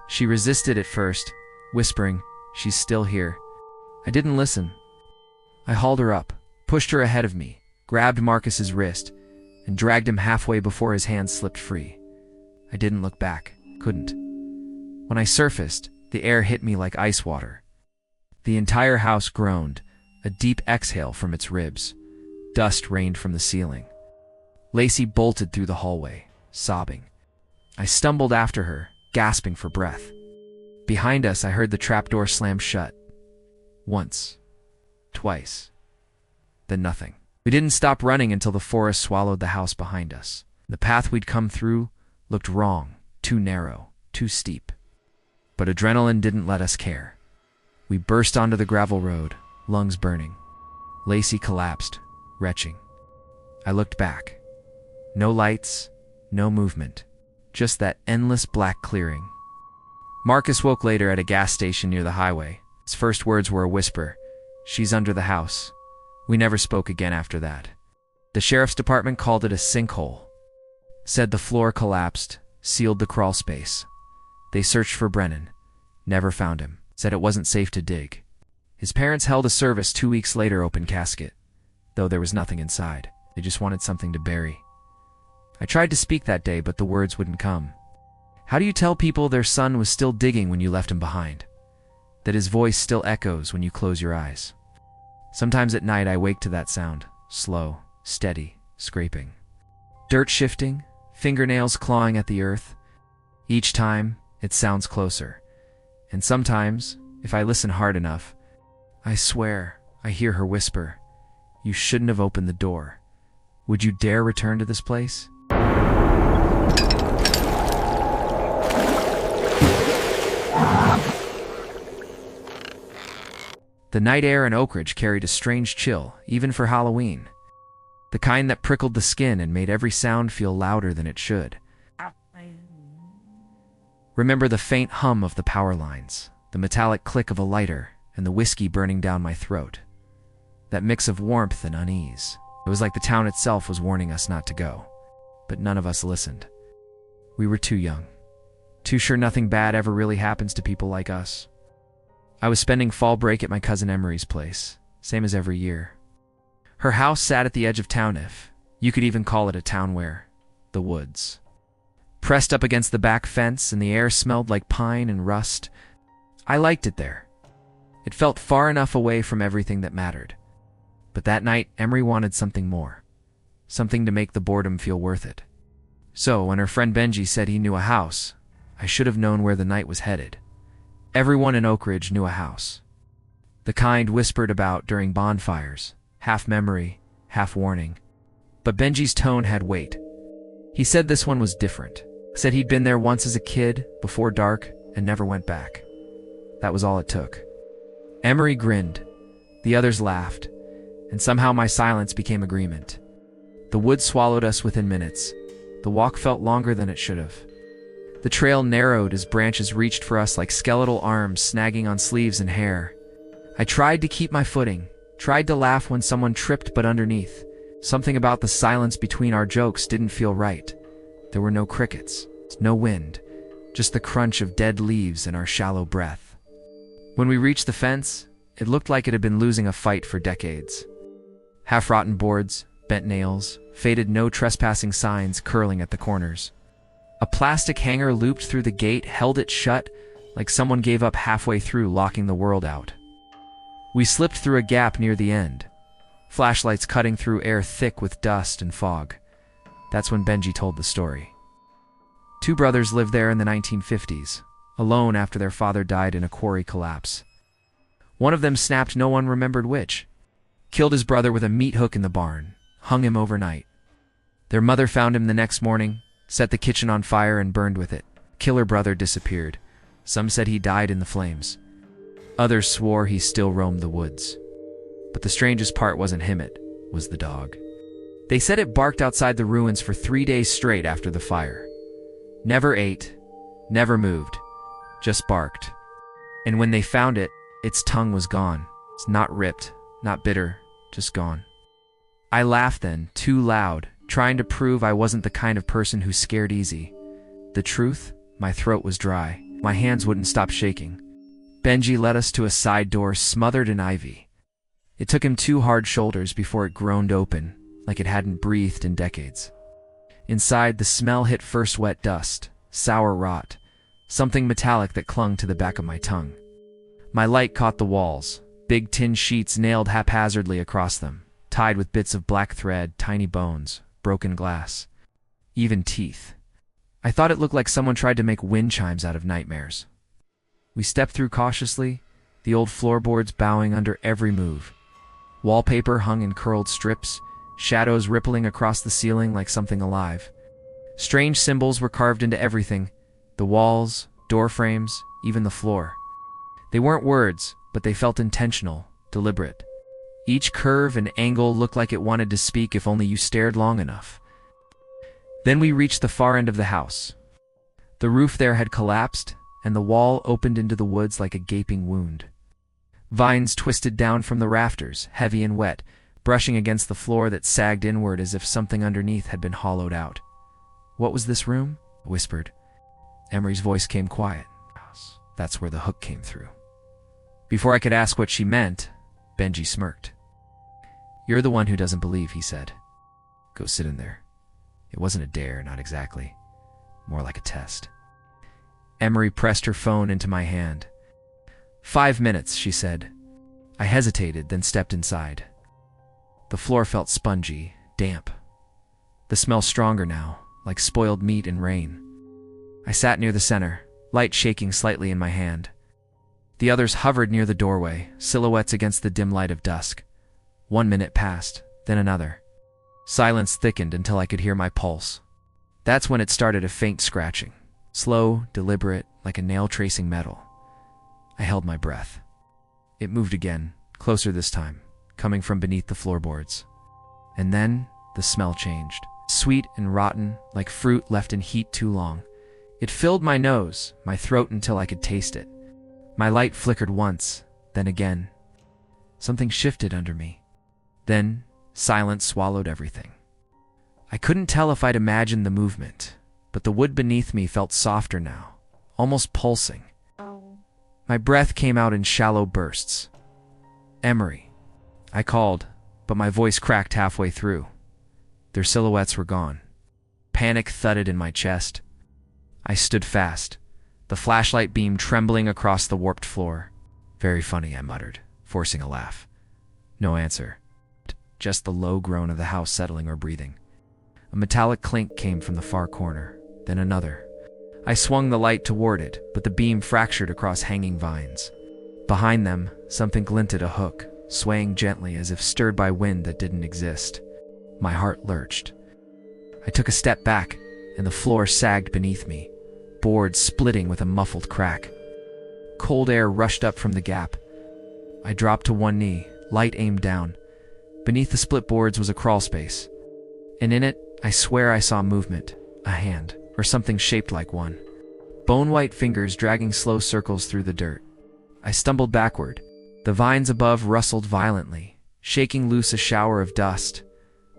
She resisted at first, whispering, "She's still here." I didn't listen. I hauled her up, pushed her ahead of me, grabbed Marcus's wrist, and dragged him halfway before his hands slipped free. I didn't look back, couldn't. When I surfaced, the air hit me like ice water. The entire house groaned, a deep exhale from its ribs. Dust rained from the ceiling. Lacey bolted through the hallway, sobbing. I stumbled after her, gasping for breath. Behind us, I heard the trapdoor slam shut. Once. Twice. Then nothing. We didn't stop running until the forest swallowed the house behind us. The path we'd come through looked wrong, too narrow, too steep. But adrenaline didn't let us care. We burst onto the gravel road, lungs burning. Lacey collapsed, retching. I looked back. No lights, no movement. Just that endless black clearing. Marcus woke later at a gas station near the highway. His first words were a whisper. "She's under the house." We never spoke again after that. The sheriff's department called it a sinkhole. Said the floor collapsed, sealed the crawl space. They searched for Brennan. Never found him. Said it wasn't safe to dig. His parents held a service 2 weeks later, open casket. Though there was nothing inside. They just wanted something to bury. I tried to speak that day, but the words wouldn't come. How do you tell people their son was still digging when you left him behind? That his voice still echoes when you close your eyes? Sometimes at night I wake to that sound, slow, steady, scraping. Dirt shifting, fingernails clawing at the earth. Each time, it sounds closer. And sometimes, if I listen hard enough, I swear I hear her whisper, "You shouldn't have opened the door. Would you dare return to this place?" The night air in Oak Ridge carried a strange chill, even for Halloween. The kind that prickled the skin and made every sound feel louder than it should. Remember the faint hum of the power lines, the metallic click of a lighter, and the whiskey burning down my throat. That mix of warmth and unease. It was like the town itself was warning us not to go. But none of us listened. We were too young. Too sure nothing bad ever really happens to people like us. I was spending fall break at my cousin Emery's place, same as every year. Her house sat at the edge of town, if you could even call it a town, where the woods. Pressed up against the back fence, and the air smelled like pine and rust. I liked it there. It felt far enough away from everything that mattered. But that night, Emery wanted something more. Something to make the boredom feel worth it. So, when her friend Benji said he knew a house, I should have known where the night was headed. Everyone in Oak Ridge knew a house. The kind whispered about during bonfires, half memory, half warning. But Benji's tone had weight. He said this one was different. Said he'd been there once as a kid, before dark, and never went back. That was all it took. Emery grinned. The others laughed. And somehow my silence became agreement. The woods swallowed us within minutes. The walk felt longer than it should have. The trail narrowed as branches reached for us like skeletal arms snagging on sleeves and hair. I tried to keep my footing, tried to laugh when someone tripped, but underneath, something about the silence between our jokes didn't feel right. There were no crickets, no wind, just the crunch of dead leaves and our shallow breath. When we reached the fence, it looked like it had been losing a fight for decades. Half-rotten boards, bent nails, faded no trespassing signs curling at the corners. A plastic hanger looped through the gate held it shut, like someone gave up halfway through locking the world out. We slipped through a gap near the end, flashlights cutting through air thick with dust and fog. That's when Benji told the story. 2 brothers lived there in the 1950s, alone after their father died in a quarry collapse. One of them snapped no one remembered which. Killed his brother with a meat hook in the barn, hung him overnight. Their mother found him the next morning, set the kitchen on fire and burned with it. Killer brother disappeared. Some said he died in the flames. Others swore he still roamed the woods. But the strangest part wasn't him, it was the dog. They said it barked outside the ruins for 3 days straight after the fire. Never ate, never moved, just barked. And when they found it, its tongue was gone. It's not ripped, not bitter, just gone. I laughed then, too loud, trying to prove I wasn't the kind of person who scared easy. The truth, my throat was dry. My hands wouldn't stop shaking. Benji led us to a side door smothered in ivy. It took him 2 hard shoulders before it groaned open, like it hadn't breathed in decades. Inside, the smell hit first wet dust, sour rot, something metallic that clung to the back of my tongue. My light caught the walls, big tin sheets nailed haphazardly across them, tied with bits of black thread, tiny bones, broken glass, even teeth. I thought it looked like someone tried to make wind chimes out of nightmares. We stepped through cautiously, the old floorboards bowing under every move. Wallpaper hung in curled strips, shadows rippling across the ceiling like something alive. Strange symbols were carved into everything, the walls, door frames, even the floor. They weren't words, but they felt intentional, deliberate. Each curve and angle looked like it wanted to speak if only you stared long enough. Then we reached the far end of the house. The roof there had collapsed, and the wall opened into the woods like a gaping wound. Vines twisted down from the rafters, heavy and wet, brushing against the floor that sagged inward as if something underneath had been hollowed out. "What was this room?" I whispered. Emery's voice came quiet. That's where the hook came through. Before I could ask what she meant, Benji smirked. "You're the one who doesn't believe," he said. "Go sit in there." It wasn't a dare, not exactly. More like a test. Emery pressed her phone into my hand. 5 minutes, she said. I hesitated, then stepped inside. The floor felt spongy, damp. The smell stronger now, like spoiled meat in rain. I sat near the center, light shaking slightly in my hand. The others hovered near the doorway, silhouettes against the dim light of dusk. 1 minute passed, then another. Silence thickened until I could hear my pulse. That's when it started a faint scratching. Slow, deliberate, like a nail tracing metal. I held my breath. It moved again, closer this time, coming from beneath the floorboards. And then, the smell changed. Sweet and rotten, like fruit left in heat too long. It filled my nose, my throat until I could taste it. My light flickered once, then again. Something shifted under me. Then, silence swallowed everything. I couldn't tell if I'd imagined the movement, but the wood beneath me felt softer now, almost pulsing. My breath came out in shallow bursts. "Emery," I called, but my voice cracked halfway through. Their silhouettes were gone. Panic thudded in my chest. I stood fast, the flashlight beam trembling across the warped floor. "Very funny," I muttered, forcing a laugh. No answer. Just the low groan of the house settling or breathing. A metallic clink came from the far corner, then another. I swung the light toward it, but the beam fractured across hanging vines. Behind them, something glinted, a hook, swaying gently as if stirred by wind that didn't exist. My heart lurched. I took a step back, and the floor sagged beneath me, boards splitting with a muffled crack. Cold air rushed up from the gap. I dropped to one knee, light aimed down. Beneath the split boards was a crawlspace, and in it, I swear I saw movement, a hand, or something shaped like one. Bone-white fingers dragging slow circles through the dirt. I stumbled backward. The vines above rustled violently, shaking loose a shower of dust.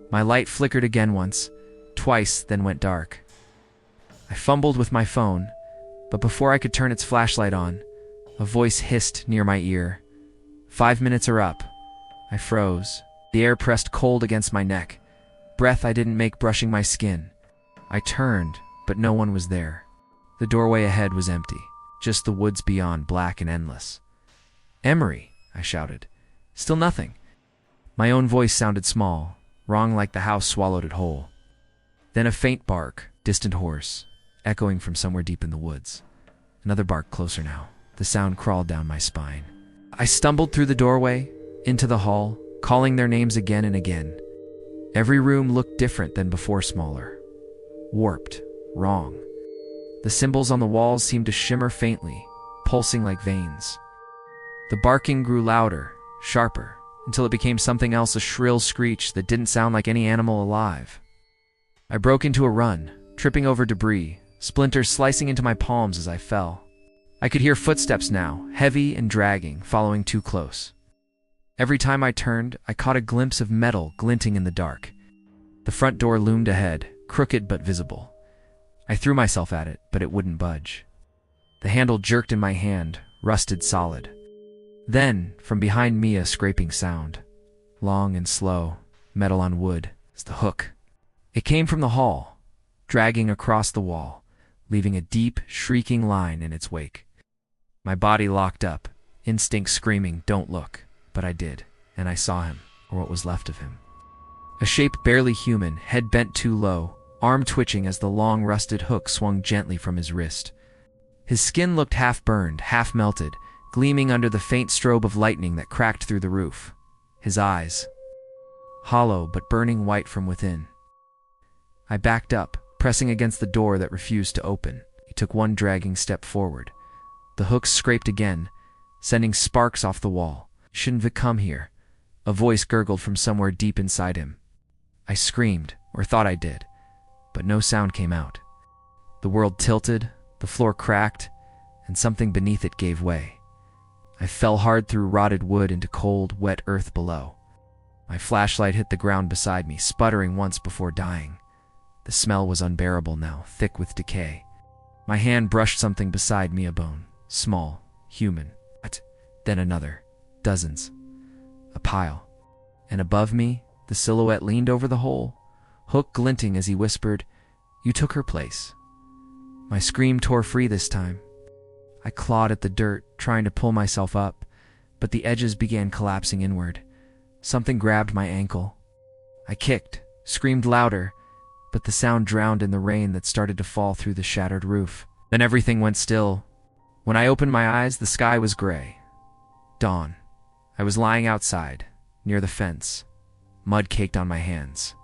My light flickered again once, twice, then went dark. I fumbled with my phone, but before I could turn its flashlight on, a voice hissed near my ear. 5 minutes are up. I froze. The air pressed cold against my neck. Breath I didn't make brushing my skin. I turned, but no one was there. The doorway ahead was empty, just the woods beyond, black and endless. "Emery," I shouted. Still nothing. My own voice sounded small, wrong, like the house swallowed it whole. Then a faint bark, distant horse, echoing from somewhere deep in the woods. Another bark closer now. The sound crawled down my spine. I stumbled through the doorway, into the hall, calling their names again and again. Every room looked different than before, smaller. Warped, wrong. The symbols on the walls seemed to shimmer faintly, pulsing like veins. The barking grew louder, sharper, until it became something else, a shrill screech that didn't sound like any animal alive. I broke into a run, tripping over debris, splinters slicing into my palms as I fell. I could hear footsteps now, heavy and dragging, following too close. Every time I turned, I caught a glimpse of metal glinting in the dark. The front door loomed ahead, crooked but visible. I threw myself at it, but it wouldn't budge. The handle jerked in my hand, rusted solid. Then, from behind me, a scraping sound. Long and slow, metal on wood. It's the hook. It came from the hall, dragging across the wall, leaving a deep, shrieking line in its wake. My body locked up, instinct screaming, "Don't look." But I did, and I saw him, or what was left of him. A shape barely human, head bent too low, arm twitching as the long rusted hook swung gently from his wrist. His skin looked half-burned, half-melted, gleaming under the faint strobe of lightning that cracked through the roof. His eyes, hollow but burning white from within. I backed up, pressing against the door that refused to open. He took one dragging step forward. The hooks scraped again, sending sparks off the wall. Shouldn't have come here. A voice gurgled from somewhere deep inside him. I screamed, or thought I did, but no sound came out. The world tilted, the floor cracked, and something beneath it gave way. I fell hard through rotted wood into cold, wet earth below. My flashlight hit the ground beside me, sputtering once before dying. The smell was unbearable now, thick with decay. My hand brushed something beside me, a bone. Small, human. What? Then another. Dozens. A pile. And above me, the silhouette leaned over the hole, hook glinting as he whispered, "You took her place." My scream tore free this time. I clawed at the dirt, trying to pull myself up, but the edges began collapsing inward. Something grabbed my ankle. I kicked, screamed louder, but the sound drowned in the rain that started to fall through the shattered roof. Then everything went still. When I opened my eyes, the sky was gray. Dawn. I was lying outside, near the fence, mud caked on my hands.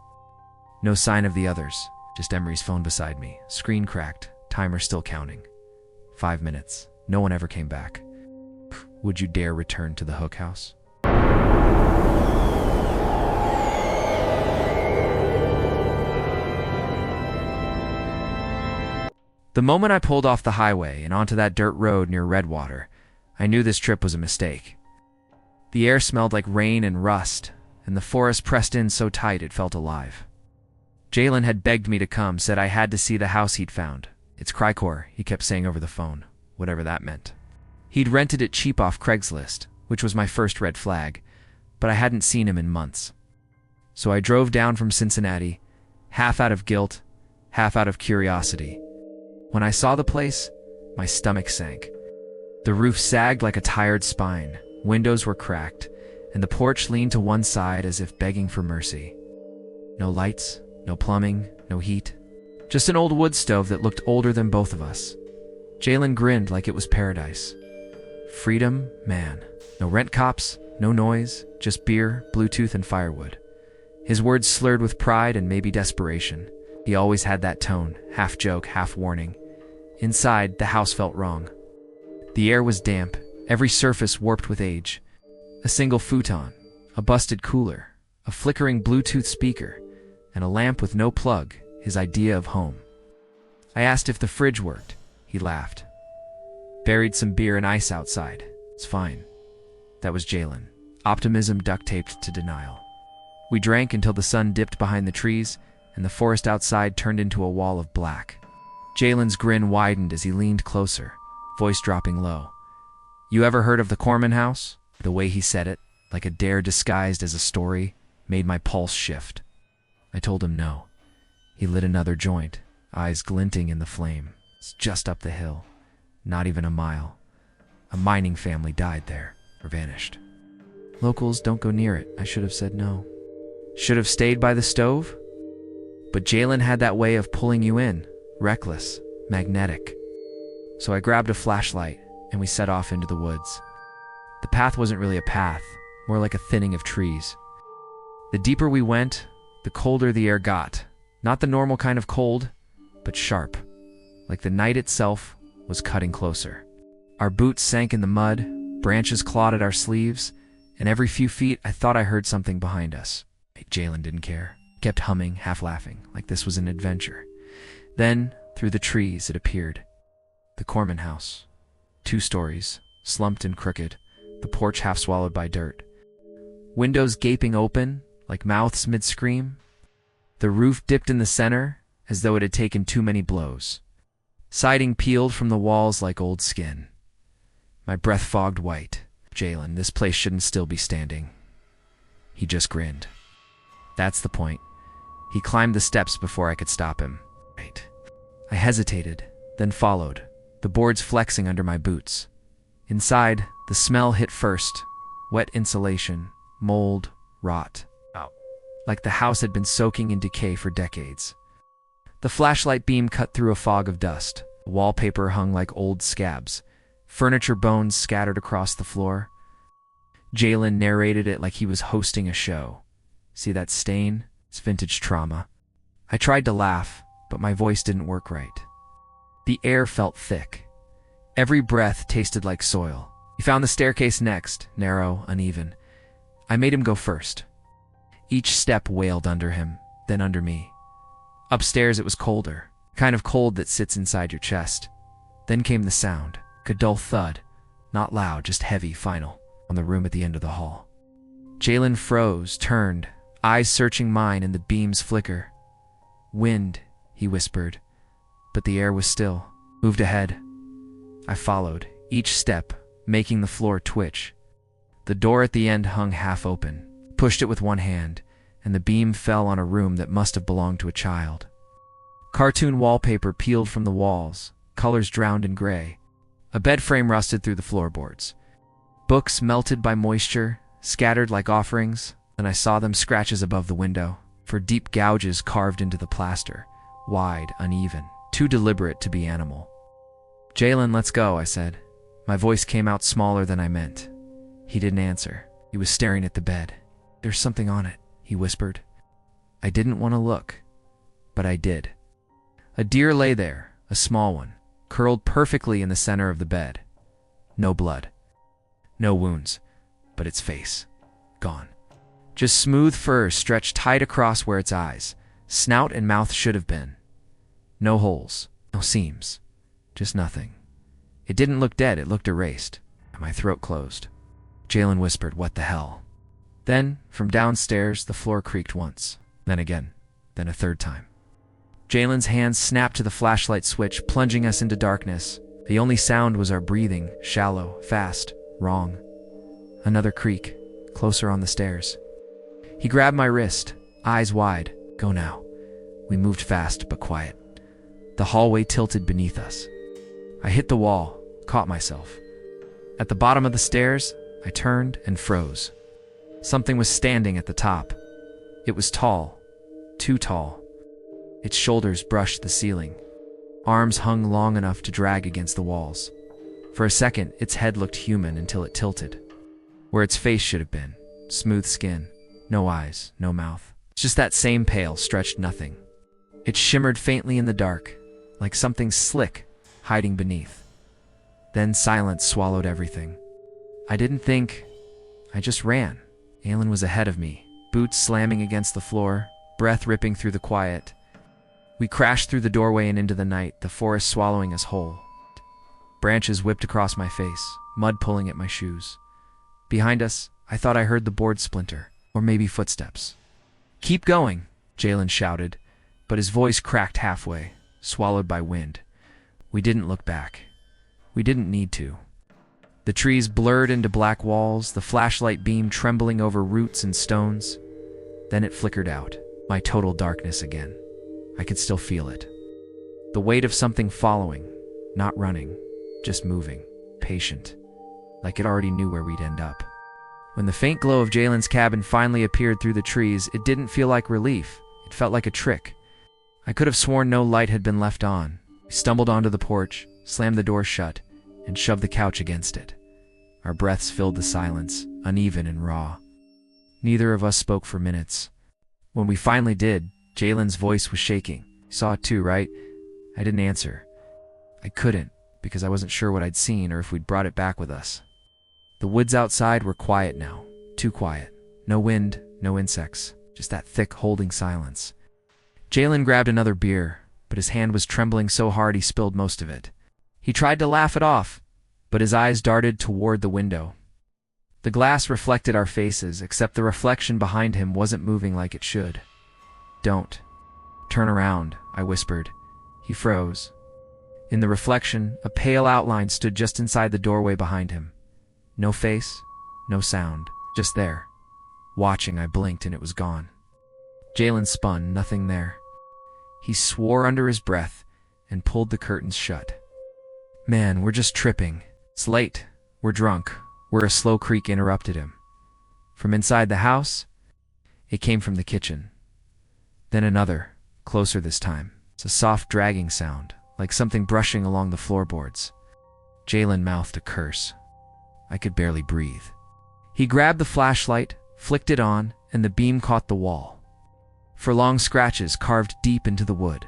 No sign of the others, just Emery's phone beside me. Screen cracked, timer still counting. 5 minutes. No one ever came back. Would you dare return to the Hook House? The moment I pulled off the highway and onto that dirt road near Redwater, I knew this trip was a mistake. The air smelled like rain and rust, and the forest pressed in so tight it felt alive. Jalen had begged me to come, said I had to see the house he'd found. It's Cricor, he kept saying over the phone, whatever that meant. He'd rented it cheap off Craigslist, which was my first red flag, but I hadn't seen him in months. So I drove down from Cincinnati, half out of guilt, half out of curiosity. When I saw the place, my stomach sank. The roof sagged like a tired spine, windows were cracked, and the porch leaned to one side as if begging for mercy. No lights, no plumbing, no heat. Just an old wood stove that looked older than both of us. Jalen grinned like it was paradise. Freedom, man. No rent cops, no noise, just beer, Bluetooth, and firewood. His words slurred with pride and maybe desperation. He always had that tone, half joke, half warning. Inside, the house felt wrong. The air was damp, every surface warped with age. A single futon, a busted cooler, a flickering Bluetooth speaker, and a lamp with no plug, his idea of home. I asked if the fridge worked. He laughed. Buried some beer and ice outside. It's fine. That was Jalen. Optimism duct-taped to denial. We drank until the sun dipped behind the trees, and the forest outside turned into a wall of black. Jalen's grin widened as he leaned closer, voice dropping low. You ever heard of the Corman House? The way he said it, like a dare disguised as a story, made my pulse shift. I told him no. He lit another joint, eyes glinting in the flame. It's just up the hill. Not even a mile. A mining family died there, or vanished. Locals don't go near it. I should have said no. Should have stayed by the stove? But Jalen had that way of pulling you in, reckless, magnetic. So I grabbed a flashlight, and we set off into the woods. The path wasn't really a path, more like a thinning of trees. The deeper we went, the colder the air got. Not the normal kind of cold, but sharp, like the night itself was cutting closer. Our boots sank in the mud, branches clawed at our sleeves, and every few feet I thought I heard something behind us. Jalen didn't care. Kept humming, half laughing, like this was an adventure. Then, through the trees, it appeared. The Corman House. 2 stories, slumped and crooked, the porch half swallowed by dirt. Windows gaping open, like mouths mid-scream. The roof dipped in the center, as though it had taken too many blows. Siding peeled from the walls like old skin. My breath fogged white. Jalen, this place shouldn't still be standing. He just grinned. That's the point. He climbed the steps before I could stop him. Right. I hesitated, then followed, the boards flexing under my boots. Inside, the smell hit first. Wet insulation, mold, rot. Like the house had been soaking in decay for decades. The flashlight beam cut through a fog of dust. Wallpaper hung like old scabs. Furniture bones scattered across the floor. Jalen narrated it like he was hosting a show. See that stain? It's vintage trauma. I tried to laugh, but my voice didn't work right. The air felt thick. Every breath tasted like soil. He found the staircase next, narrow, uneven. I made him go first. Each step wailed under him, then under me. Upstairs it was colder, kind of cold that sits inside your chest. Then came the sound, a dull thud, not loud, just heavy, final, on the room at the end of the hall. Jalen froze, turned, eyes searching mine in the beam's flicker. "Wind," he whispered, but the air was still. Moved ahead. I followed, each step making the floor twitch. The door at the end hung half open. Pushed it with one hand, and the beam fell on a room that must have belonged to a child. Cartoon wallpaper peeled from the walls, colors drowned in gray. A bed frame rusted through the floorboards. Books melted by moisture, scattered like offerings, and I saw them scratches above the window, for deep gouges carved into the plaster, wide, uneven, too deliberate to be animal. "Jalen, let's go," I said. My voice came out smaller than I meant. He didn't answer. He was staring at the bed. "There's something on it," he whispered. I didn't want to look, but I did. A deer lay there, a small one, curled perfectly in the center of the bed. No blood. No wounds, but its face. Gone. Just smooth fur stretched tight across where its eyes, snout and mouth should have been. No holes, no seams, just nothing. It didn't look dead, it looked erased, and my throat closed. Jalen whispered, "What the hell?" Then, from downstairs, the floor creaked once, then again, then a third time. Jalen's hands snapped to the flashlight switch, plunging us into darkness. The only sound was our breathing, shallow, fast, wrong. Another creak, closer on the stairs. He grabbed my wrist, eyes wide. "Go now." We moved fast, but quiet. The hallway tilted beneath us. I hit the wall, caught myself. At the bottom of the stairs, I turned and froze. Something was standing at the top. It was tall, too tall. Its shoulders brushed the ceiling. Arms hung long enough to drag against the walls. For a second, its head looked human until it tilted. Where its face should have been. Smooth skin, no eyes, no mouth. Just that same pale, stretched nothing. It shimmered faintly in the dark, like something slick, hiding beneath. Then silence swallowed everything. I didn't think. I just ran. Alan was ahead of me, boots slamming against the floor, breath ripping through the quiet. We crashed through the doorway and into the night, the forest swallowing us whole. Branches whipped across my face, mud pulling at my shoes. Behind us, I thought I heard the board splinter, or maybe footsteps. "Keep going," Jalen shouted, but his voice cracked halfway, swallowed by wind. We didn't look back. We didn't need to. The trees blurred into black walls, the flashlight beam trembling over roots and stones. Then it flickered out, my total darkness again. I could still feel it. The weight of something following, not running, just moving, patient, like it already knew where we'd end up. When the faint glow of Jalen's cabin finally appeared through the trees, it didn't feel like relief. It felt like a trick. I could have sworn no light had been left on. We stumbled onto the porch, slammed the door shut, and shoved the couch against it. Our breaths filled the silence, uneven and raw. Neither of us spoke for minutes. When we finally did, Jalen's voice was shaking. "You saw it too, right?" I didn't answer. I couldn't, because I wasn't sure what I'd seen or if we'd brought it back with us. The woods outside were quiet now, too quiet. No wind, no insects, just that thick, holding silence. Jalen grabbed another beer, but his hand was trembling so hard he spilled most of it. He tried to laugh it off, but his eyes darted toward the window. The glass reflected our faces, except the reflection behind him wasn't moving like it should. "Don't. Turn around," I whispered. He froze. In the reflection, a pale outline stood just inside the doorway behind him. No face, no sound, just there. Watching, I blinked and it was gone. Jalen spun, nothing there. He swore under his breath and pulled the curtains shut. "Man, we're just tripping. It's late. We're drunk." Where a slow creak interrupted him. From inside the house, it came from the kitchen. Then another, closer this time. It's a soft dragging sound, like something brushing along the floorboards. Jalen mouthed a curse. I could barely breathe. He grabbed the flashlight, flicked it on, and the beam caught the wall. For long scratches carved deep into the wood.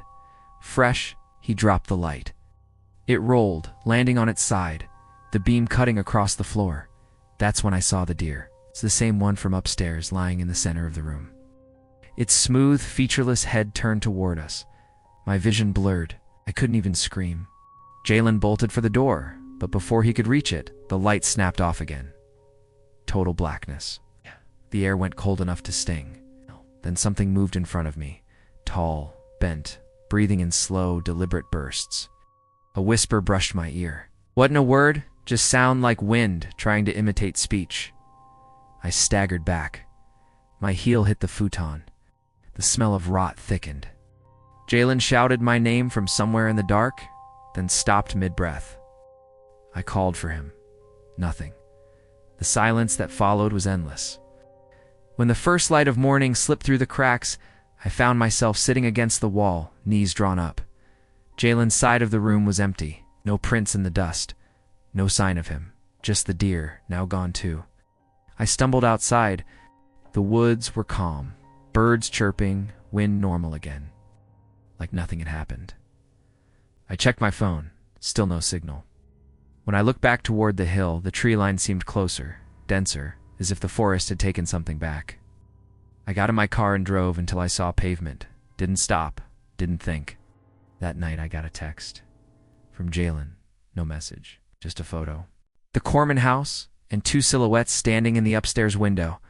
Fresh, he dropped the light. It rolled, landing on its side, the beam cutting across the floor. That's when I saw the deer. It's the same one from upstairs, lying in the center of the room. Its smooth, featureless head turned toward us. My vision blurred. I couldn't even scream. Jalen bolted for the door, but before he could reach it, the light snapped off again. Total blackness. The air went cold enough to sting. Then something moved in front of me. Tall, bent, breathing in slow, deliberate bursts. A whisper brushed my ear. Wasn't a word, just sound like wind trying to imitate speech. I staggered back. My heel hit the futon. The smell of rot thickened. Jalen shouted my name from somewhere in the dark, then stopped mid-breath. I called for him. Nothing. The silence that followed was endless. When the first light of morning slipped through the cracks, I found myself sitting against the wall, knees drawn up. Jalen's side of the room was empty, no prints in the dust, no sign of him, just the deer, now gone too. I stumbled outside. The woods were calm, birds chirping, wind normal again, like nothing had happened. I checked my phone, still no signal. When I looked back toward the hill, the tree line seemed closer, denser, as if the forest had taken something back. I got in my car and drove until I saw pavement. Didn't stop, didn't think. That night I got a text. From Jalen, no message, just a photo. The Corman house, and two silhouettes standing in the upstairs window.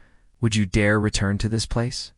Would you dare return to this place?